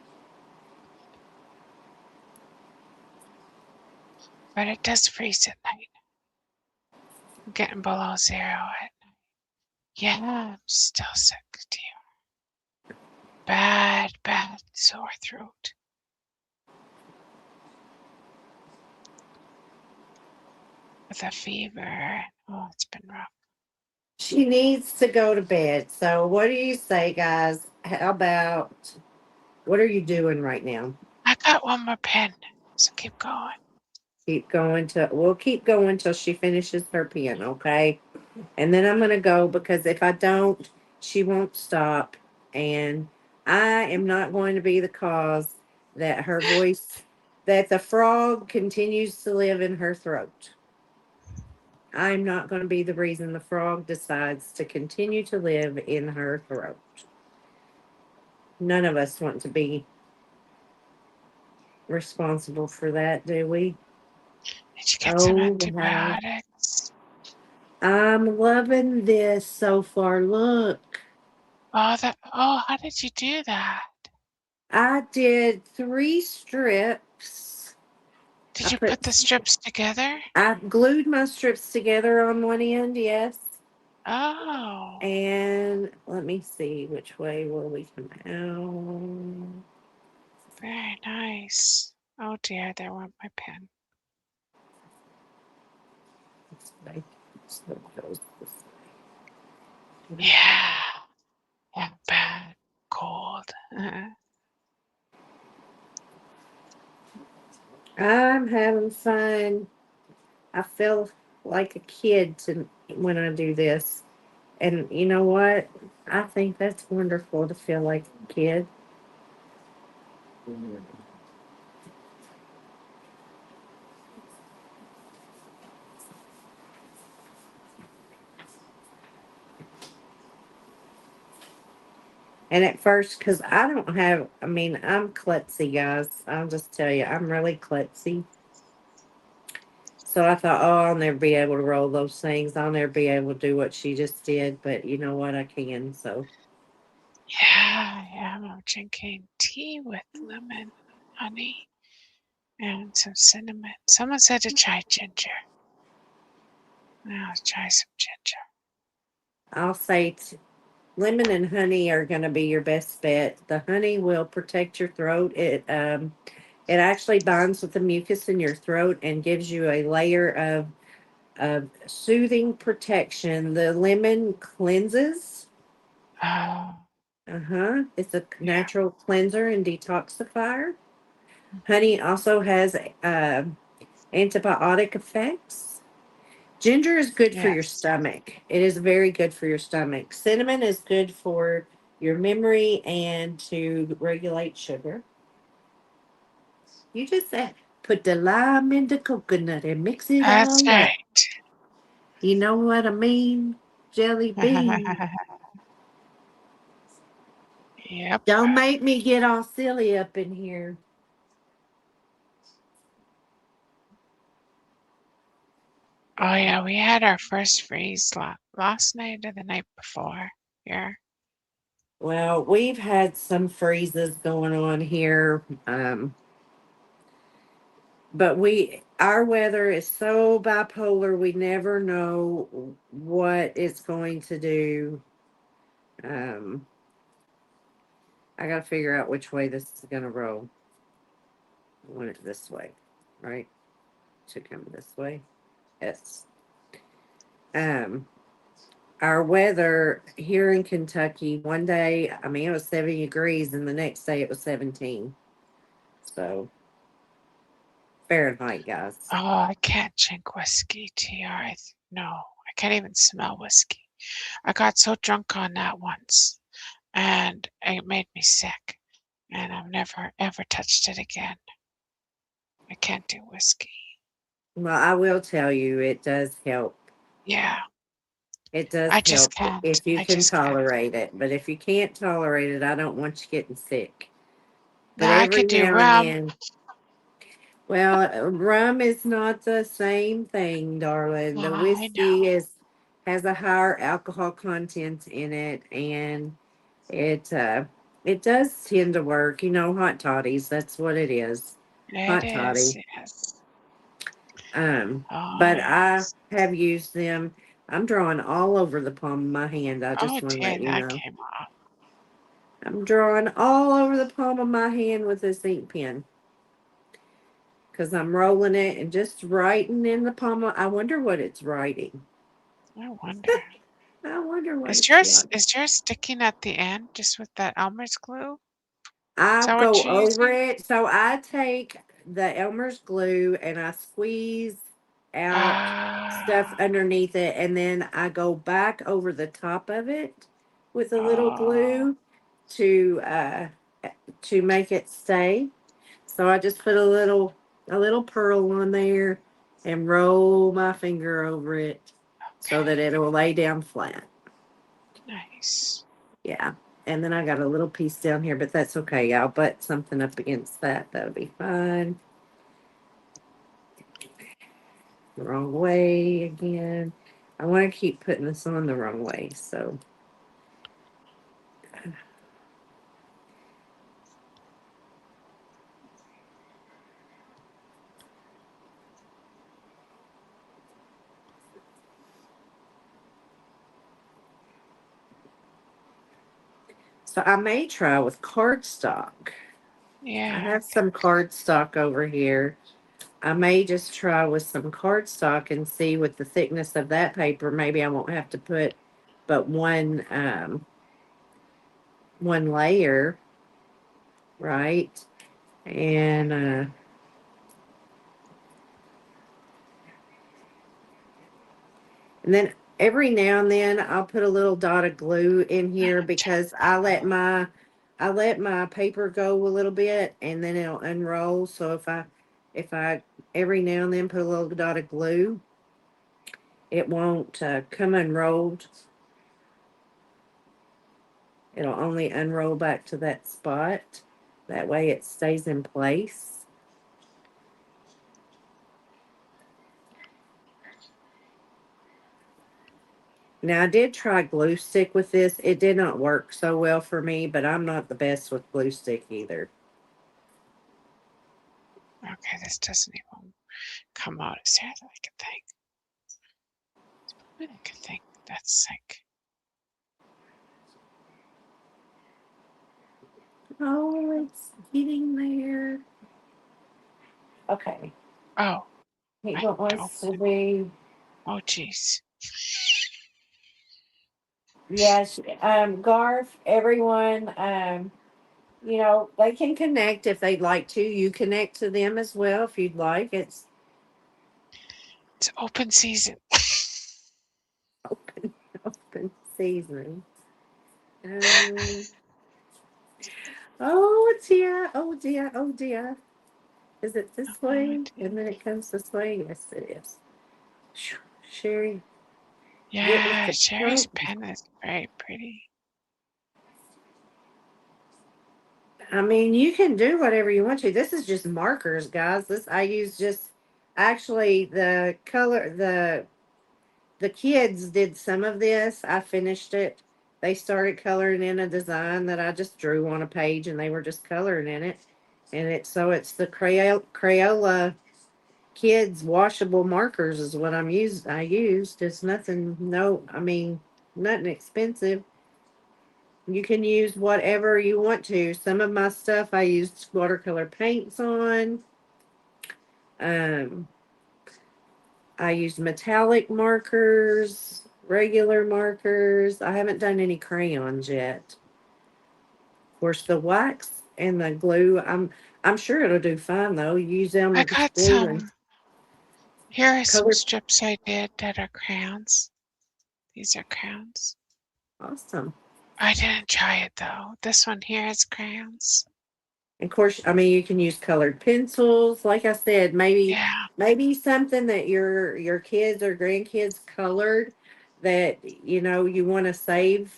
But it does freeze at night. I'm getting below 0 at night. Yeah, I'm still sick, dear. Bad, bad sore throat. With a fever. Oh, it's been rough. She needs to go to bed. So what do you say, guys? How about what are you doing right now? I got one more pen, so keep going. Keep going to we'll keep going till she finishes her pen, okay? And then I'm gonna go because if I don't, she won't stop. And I am not going to be the cause that her voice that the frog continues to live in her throat. I'm not going to be the reason the frog decides to continue to live in her throat. None of us want to be responsible for that, do we? Did you get some Oh, wow. antibiotics? I'm loving this so far. Look, Oh, how did you do that? I did 3 strips. Did you put the strips together? I glued my strips together on one end, yes. Oh, And let me see which way will we come out. very nice. Oh dear, there went my pen. This way. So it goes this way. Yeah, yeah, bad, cold. I'm having fun. I feel like a kid when I do this. And you know what? I think that's wonderful to feel like a kid. And at first, because I don't have, I mean, I'm klutzy, guys. I'll just tell you, I'm really klutzy. So I thought, oh, I'll never be able to roll those things. I'll never be able to do what she just did. But you know what? I can. So Yeah, I'm drinking tea with lemon, honey, and some cinnamon. Someone said to try ginger. I'll try some ginger. I'll say lemon and honey are going to be your best bet. The honey will protect your throat. It actually binds with the mucus in your throat and gives you a layer of soothing protection. The lemon cleanses. Oh, It's a yeah. natural cleanser and detoxifier. Honey also has antibiotic effects. Ginger is good for your Yes. stomach. It is very good for your stomach. Cinnamon is good for your memory and to regulate sugar. You just put the lime in the coconut and mix it That's all up. right. You know what I mean? Jelly bean. Yep. Don't make me get all silly up in here. Oh, yeah, we had our first freeze last night or the night before here. Well, we've had some freezes going on here. But our weather is so bipolar, we never know what it's going to do. Um, I got to figure out which way this is going to roll. I want it this way, right? Should come this way. Yes. Um, our weather here in Kentucky, one day, I mean, it was 70 degrees, and the next day it was 17. So, Fahrenheit, guys. Oh, I can't drink whiskey, TR. No, I can't even smell whiskey. I got so drunk on that once, and it made me sick, and I've never ever touched it again. I can't do whiskey. Well, I will tell you, it does help. Yeah, It does I just help can't. if you I can just can't. tolerate it. But if you can't tolerate it, I don't want you getting sick. But Now I every could do now and rum. then, well, rum is not the same thing, darling. The I whiskey know. is has a higher alcohol content in it, and it does tend to work. You know, hot toddies. That's what it is. It Hot is, toddy. yes. Oh, But I yes. have used them. I'm drawing all over the palm of my hand. I Oh just want to dear, let you that know. came off. I'm drawing all over the palm of my hand with this ink pen because I'm rolling it and just writing in the palm. I wonder what it's writing. I wonder. I wonder what Is it's yours writing. is yours sticking at the end just with that Elmer's glue? Is I that what go you're over using? it. So I take the Elmer's glue and I squeeze out stuff Ah, underneath it, and then I go back over the top of it with a little oh, glue to uh, to make it stay. So I just put a little pearl on there and roll my finger over it so that okay. it'll lay down flat. Nice. Yeah. And then I got a little piece down here, but that's okay. I'll butt something up against that. That'll be fine. The wrong way again. I want to keep putting this on the wrong way. So So I may try with cardstock. I Yeah, have some cardstock over here. I may just try with some cardstock and see with the thickness of that paper. Maybe I won't have to put but one layer, right? And then every now and then I'll put a little dot of glue in here because I let my paper go a little bit and then it'll unroll. So if I every now and then put a little dot of glue, it won't come unrolled. It'll only unroll back to that spot. That way it stays in place. Now I did try glue stick with this. It did not work so well for me, but I'm not the best with glue stick either. okay, this doesn't even come out as hard as I could think. I could think that's like, Oh, it's getting there. Okay. oh, He I don't, wants to be, oh, geez. yes, Garth, everyone, they can connect if they'd like to. You connect to them as well if you'd like. It's It's open season. open season. Um, oh dear, oh dear, oh dear. Is it this Oh, way? And then it comes this way? Yes, it is. Sherry, get with yeah, the Sherry's program. pen is very pretty. I mean, you can do whatever you want to. This is just markers, guys. This I use just actually the kids did some of this. I finished it. They started coloring in a design that I just drew on a page and they were just coloring in it. And it's the Crayola kids washable markers is what I used. It's nothing no I mean nothing expensive. You can use whatever you want to. Some of my stuff I used watercolor paints on. Um, I used metallic markers, regular markers. I haven't done any crayons yet. Of course, the wax and the glue, I'm sure it'll do fine though. Use them I with got glue and here are some color. strips I did that are crayons. These are crayons. Awesome. I didn't try it though. This one here is crayons. Of course, I mean you can use colored pencils. Like I said, Yeah, maybe something that your kids or grandkids colored that you want to save.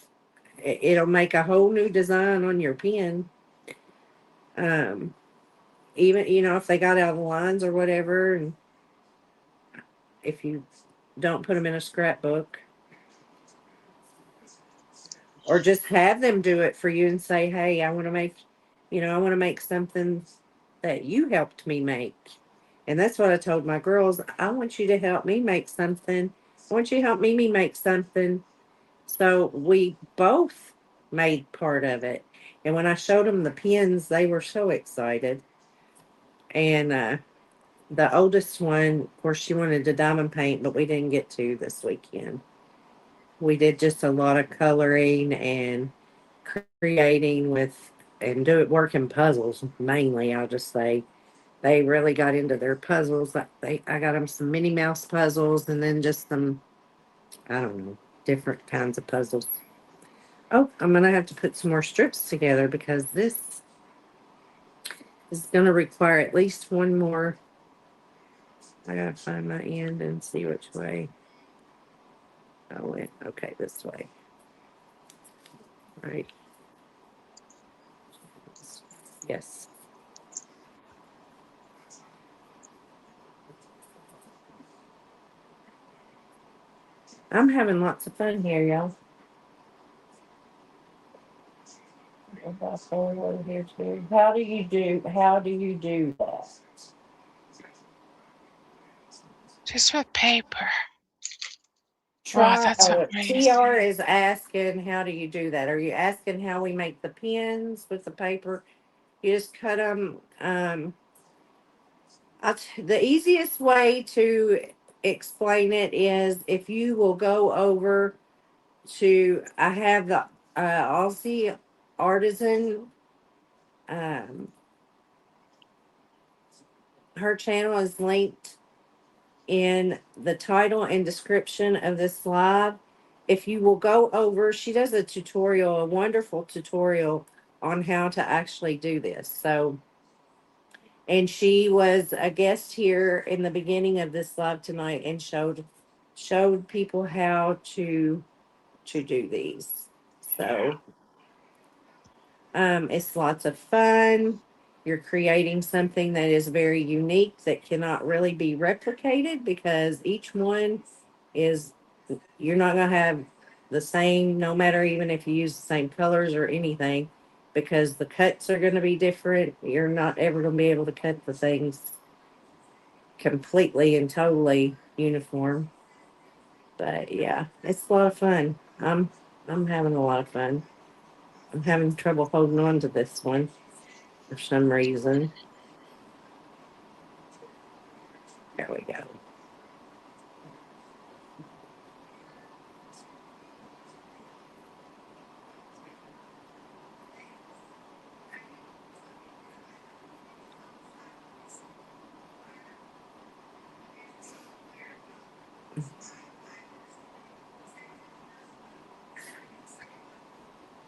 It'll make a whole new design on your pen. Um, even if they got out of lines or whatever, and if you don't put them in a scrapbook, or just have them do it for you and say, "Hey, I want to make something that you helped me make." And that's what I told my girls. I want you to help me make something. I want you to help Mimi make something. So we both made part of it. And when I showed them the pens, they were so excited. And the oldest one, of course, she wanted to diamond paint, but we didn't get to this weekend. We did just a lot of coloring and creating with and do it working puzzles mainly. I'll just say they really got into their puzzles. I got them some Minnie Mouse puzzles and then just some, I don't know, different kinds of puzzles. Oh, I'm gonna have to put some more strips together because this is gonna require at least one more. I gotta find my end and see which way I went. Okay, this way. Right. Yes. I'm having lots of fun here, y'all. Here too. How do you do that? just with paper. Wow, Try. that's TR amazing. is asking, how do you do that? Are you asking how we make the pins with the paper? You just cut them. The easiest way to explain it is if you will go over to, I have the Aussie Artisan. Um, her channel is linked in the title and description of this live. If you will go over, she does a tutorial, a wonderful tutorial on how to actually do this. So, and she was a guest here in the beginning of this live tonight and showed people how to do these. Yeah. So, it's lots of fun. You're creating something that is very unique that cannot really be replicated because each one is, you're not going to have the same, no matter even if you use the same colors or anything, because the cuts are going to be different. You're not ever going to be able to cut the things completely and totally uniform. But yeah, it's a lot of fun. I'm having a lot of fun. I'm having trouble holding on to this one for some reason. There we go.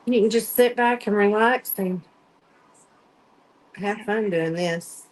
You can just sit back and relax and have fun doing this.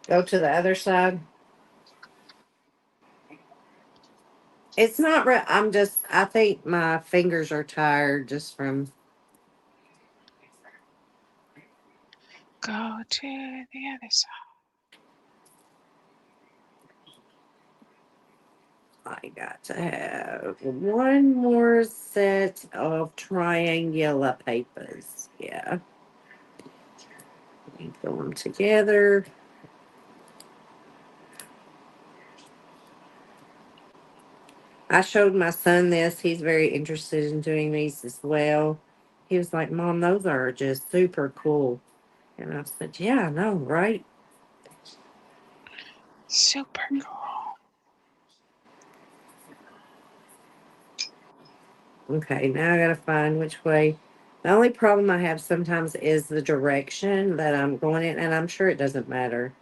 Go to the other side. It's not right. I think my fingers are tired just from, Go to the other side. I got to have one more set of triangular papers. Yeah. Let me put them together. I showed my son this. He's very interested in doing these as well. He was like, Mom, those are just super cool. And I said, Yeah, I know, right? Super cool. Okay, now I gotta find which way. The only problem I have sometimes is the direction that I'm going in, and I'm sure it doesn't matter.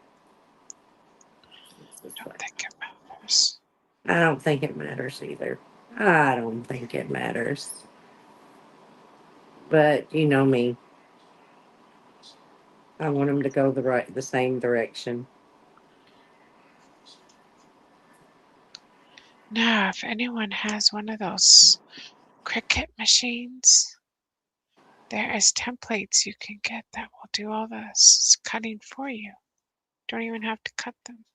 It's this Don't way. think it matters. I don't think it matters either. I don't think it matters. But you know me. I want them to go the same direction. Now, if anyone has one of those Cricut machines, there is templates you can get that will do all the cutting for you. Don't even have to cut them.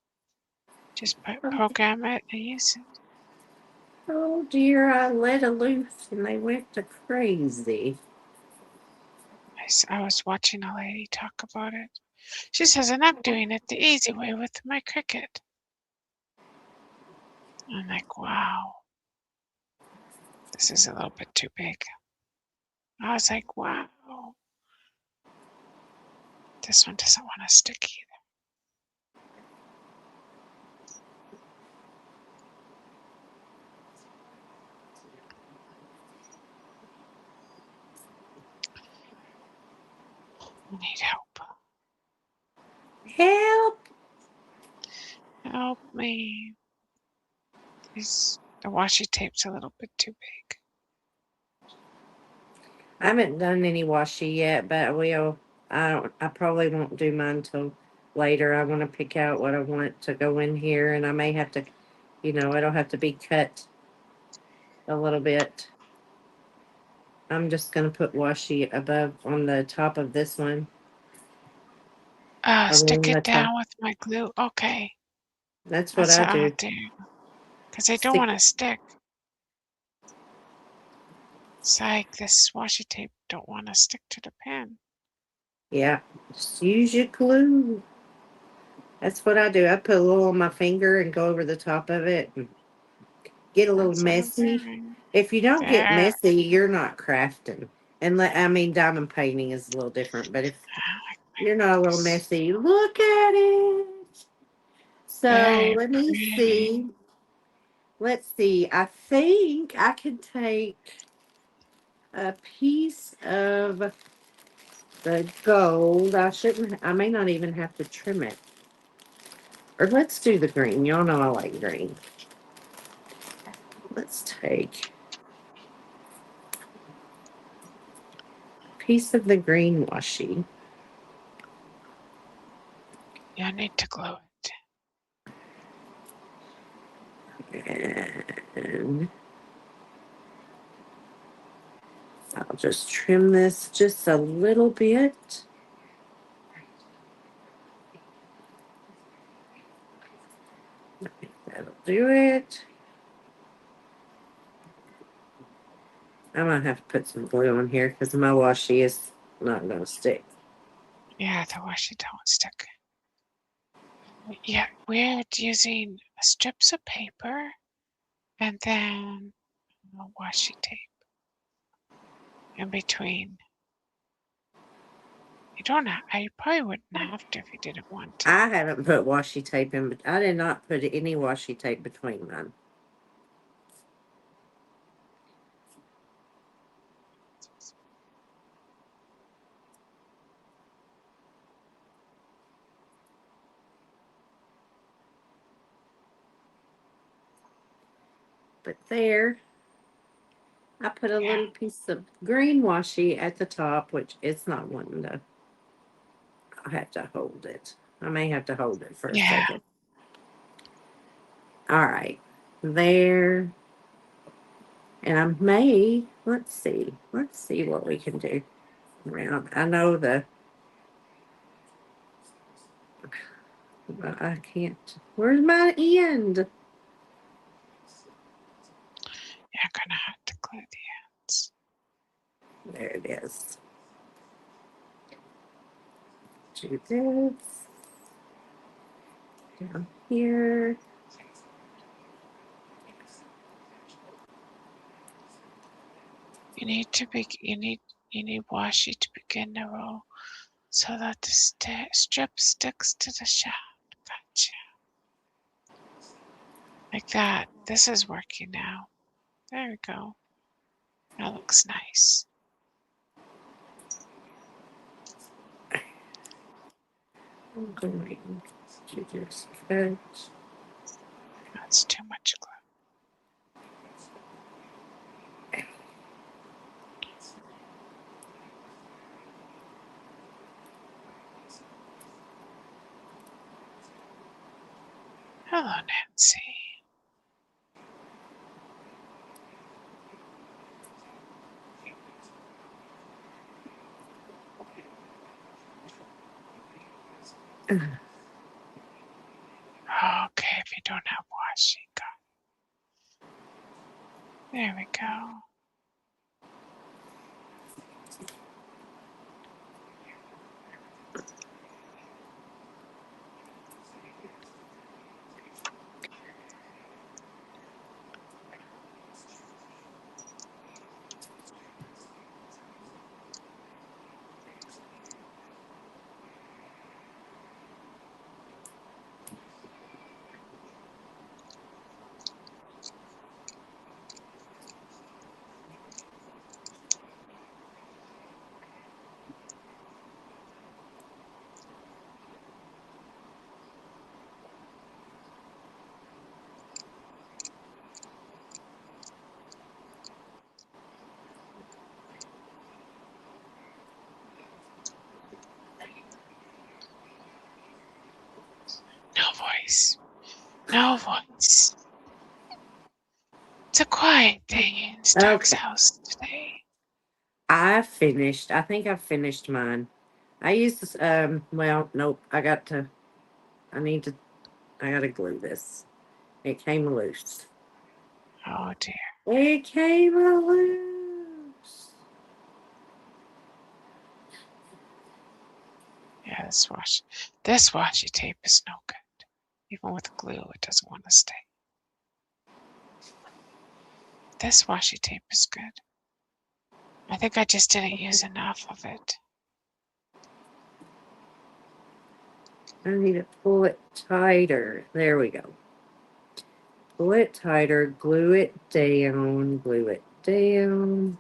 Just program it and use it. Oh dear, I let a loose and they went to crazy. I was watching a lady talk about it. She says, and I'm doing it the easy way with my Cricut. I'm like, wow, this is a little bit too big. I was like, wow, this one doesn't want to stick either. I need help. Help! Help me. The washi tape's a little bit too big. I haven't done any washi yet, but I will. I don't. I probably won't do mine till later I want to pick out what I want to go in here, and I may have to, it'll have to be cut a little bit. I'm just going to put washi above on the top of this one. Stick Along the it top. down with my glue. Okay, That's what that's I what I'll do. do. Because I don't Stick. want to stick. Psych, this washi tape don't want to stick to the pen. Yeah, just use your glue. That's what I do. I put a little on my finger and go over the top of it and get a little That's what I'm messy. doing. If you don't get There. messy, you're not crafting. And I mean, diamond painting is a little different, but if you're not a little messy, look at it. So Very let me pretty. see. Let's see. I think I could take a piece of the gold. I may not even have to trim it. Or let's do the green. Y'all know I like green. Let's take a piece of the green washi. You need to glue it. And I'll just trim this just a little bit. That'll do it. I might have to put some glue on here because my washi is not going to stick. Yeah, the washi don't stick. Yeah, we're using strips of paper and then washi tape in between. You don't have, I probably wouldn't have to if you didn't want to. I haven't put washi tape in, but I did not put any washi tape between mine. But there, I put a Yeah, little piece of green washi at the top, which it's not wanting to. I'll have to hold it. I may have to hold it for a yeah. second. All right, there. And let's see what we can do around. I know but I can't. Where's my end? You're gonna have to glue the ends. There it is. Do this down here. You need washi to begin the roll so that the strip sticks to the shaft. Gotcha. Like that. This is working now. There we go. That looks nice. I'm going to just fetch. That's too much glue. Hello, Nancy. Okay, if you don't have washi, there we go. No voice. It's a quiet day in Stark's Okay. house today. I finished. I think I finished mine. I used this, well, nope. I need to, I gotta glue this. It came loose. Oh dear. It came loose. Yeah, this washi tape is no good. Even with glue, it doesn't want to stay. This washi tape is good. I think I just didn't use enough of it. I need to pull it tighter. There we go. Pull it tighter, glue it down, glue it down.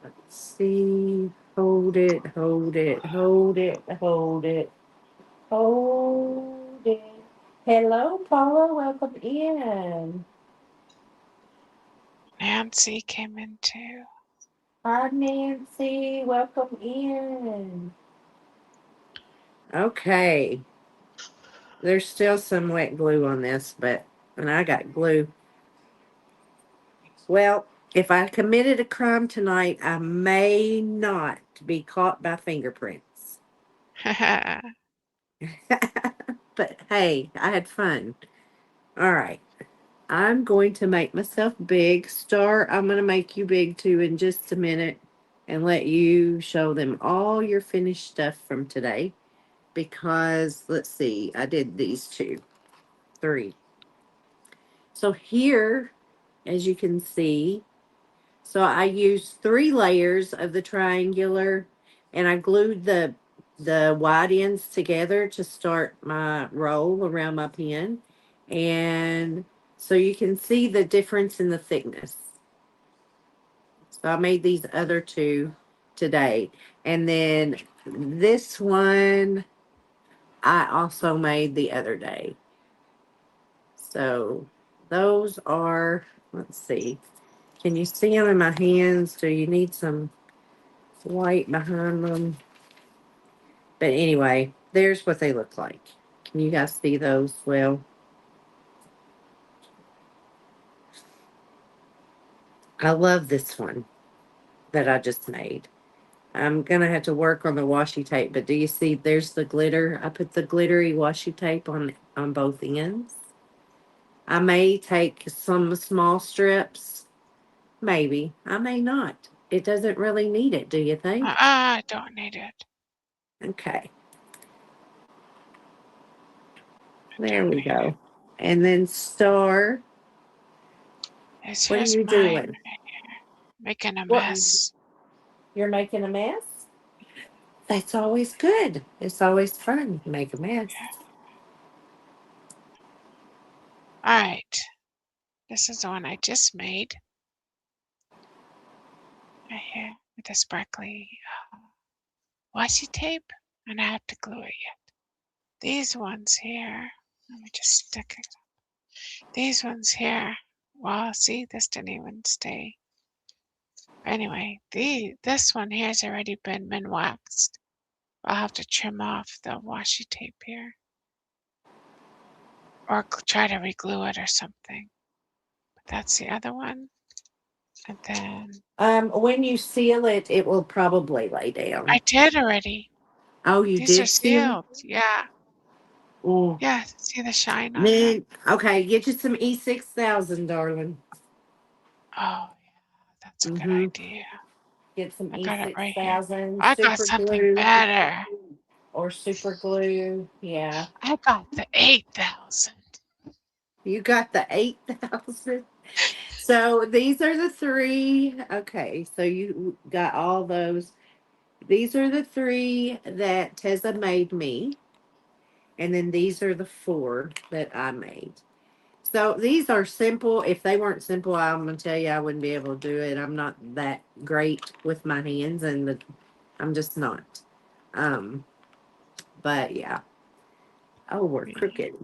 Let's see. Hold it, hold it, hold it, hold it, hold it. Hello, Paula. Welcome in. Nancy came in too. Hi, Nancy. Welcome in. Okay. There's still some wet glue on this, and I got glue. Well, if I committed a crime tonight, I may not be caught by fingerprints. But hey, I had fun. All right. I'm going to make myself big. Star, I'm going to make you big too in just a minute and let you show them all your finished stuff from today. Because, let's see, I did these two, three. So here, as you can see, so I used 3 layers of the triangular and I glued the wide ends together to start my roll around my pen. And so you can see the difference in the thickness. So I made these other two today. And then this one I also made the other day. So those are, let's see. Can you see them in my hands? Do you need some white behind them? But anyway, there's what they look like. Can you guys see those well? I love this one that I just made. I'm going to have to work on the washi tape, but do you see there's the glitter? I put the glittery washi tape on both ends. I may take some small strips. Maybe. I may not. It doesn't really need it, do you think? I don't need it. Okay. I There don't we need it. go. And then Star, what are Here's you mine doing? right here. Making a What? mess. You're making a mess? That's always good. It's always fun to make a mess. Yeah. Alright. This is the one I just made. Right here with the sparkly washi tape. And I have to glue it yet. These ones here. Let me just stick it. These ones here. Well, see, this didn't even stay. Anyway, this one here has already been waxed. I'll have to trim off the washi tape here. Or try to reglue it or something. But that's the other one. And then When you seal it, it will probably lay down. I did already. Oh, you These are did seal it? sealed. Yeah. Mm. Yeah. See the shine on them? Then, okay, get you some E6000, darling. Oh, yeah. That's a good Mm-hmm. idea. Get some I got it right here. E6000 I got super something glue better. or super glue. Yeah. I got the 8,000. You got the 8,000. So these are the 3. Okay, so you got all those. These are the 3 that Tessa made me. And then these are the 4 that I made. So these are simple. If they weren't simple, I'm going to tell you I wouldn't be able to do it. I'm not that great with my hands, and I'm just not. Um, but yeah. Oh, we're crooked.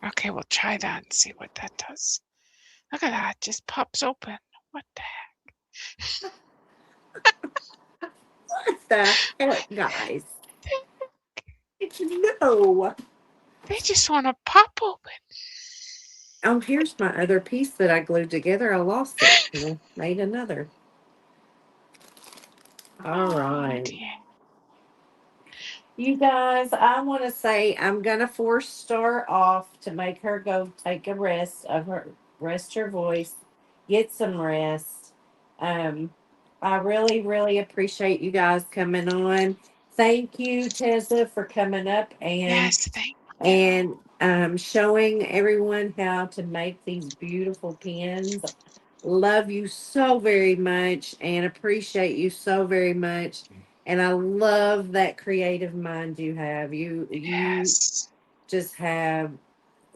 Okay, we'll try that and see what that does. Look at that. It just pops open. What the heck? What the heck, guys? No. They just want to pop open. Oh, here's my other piece that I glued together. I lost it. I made another. All Oh right. dear. You guys, I want to say I'm going to force Star off to make her go take a rest her voice, get some rest. Um, I really, really appreciate you guys coming on. Thank you, Tessa, for coming up Yes, thank you. and showing everyone how to make these beautiful pins. Love you so very much and appreciate you so very much. And I love that creative mind you have. You Yes. just have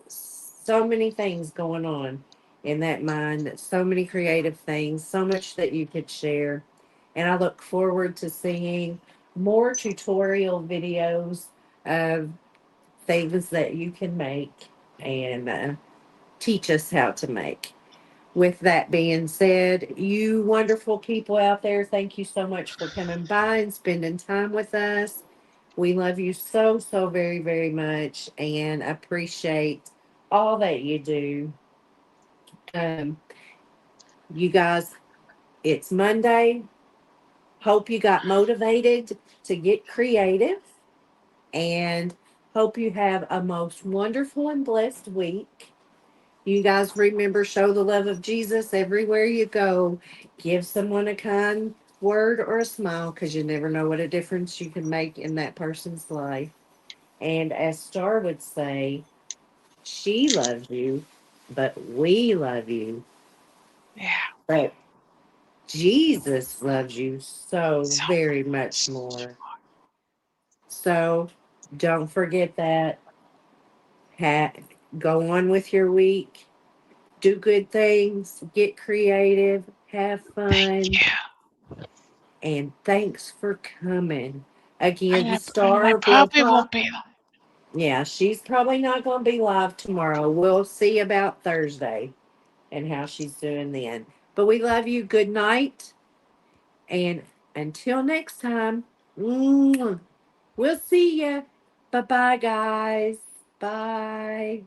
so many things going on in that mind, so many creative things, so much that you could share. And I look forward to seeing more tutorial videos of things that you can make and teach us how to make. With that being said, you wonderful people out there, thank you so much for coming by and spending time with us. We love you so, so very, very much and appreciate all that you do. Um, you guys, it's Monday. Hope you got motivated to get creative and hope you have a most wonderful and blessed week. You guys remember, show the love of Jesus everywhere you go. Give someone a kind word or a smile because you never know what a difference you can make in that person's life. And as Star would say, she loves you, but we love you. Yeah. But Jesus loves you so So very much much. more. So don't forget that. Ha- Go on with your week. Do good things. Get creative. Have Thank fun. you. And thanks for coming. Again, And I Star will probably talk. won't be. Yeah, she's probably not going to be live tomorrow. We'll see about Thursday and how she's doing then. But we love you. Good night. And until next time, we'll see you. Bye bye, guys. Bye.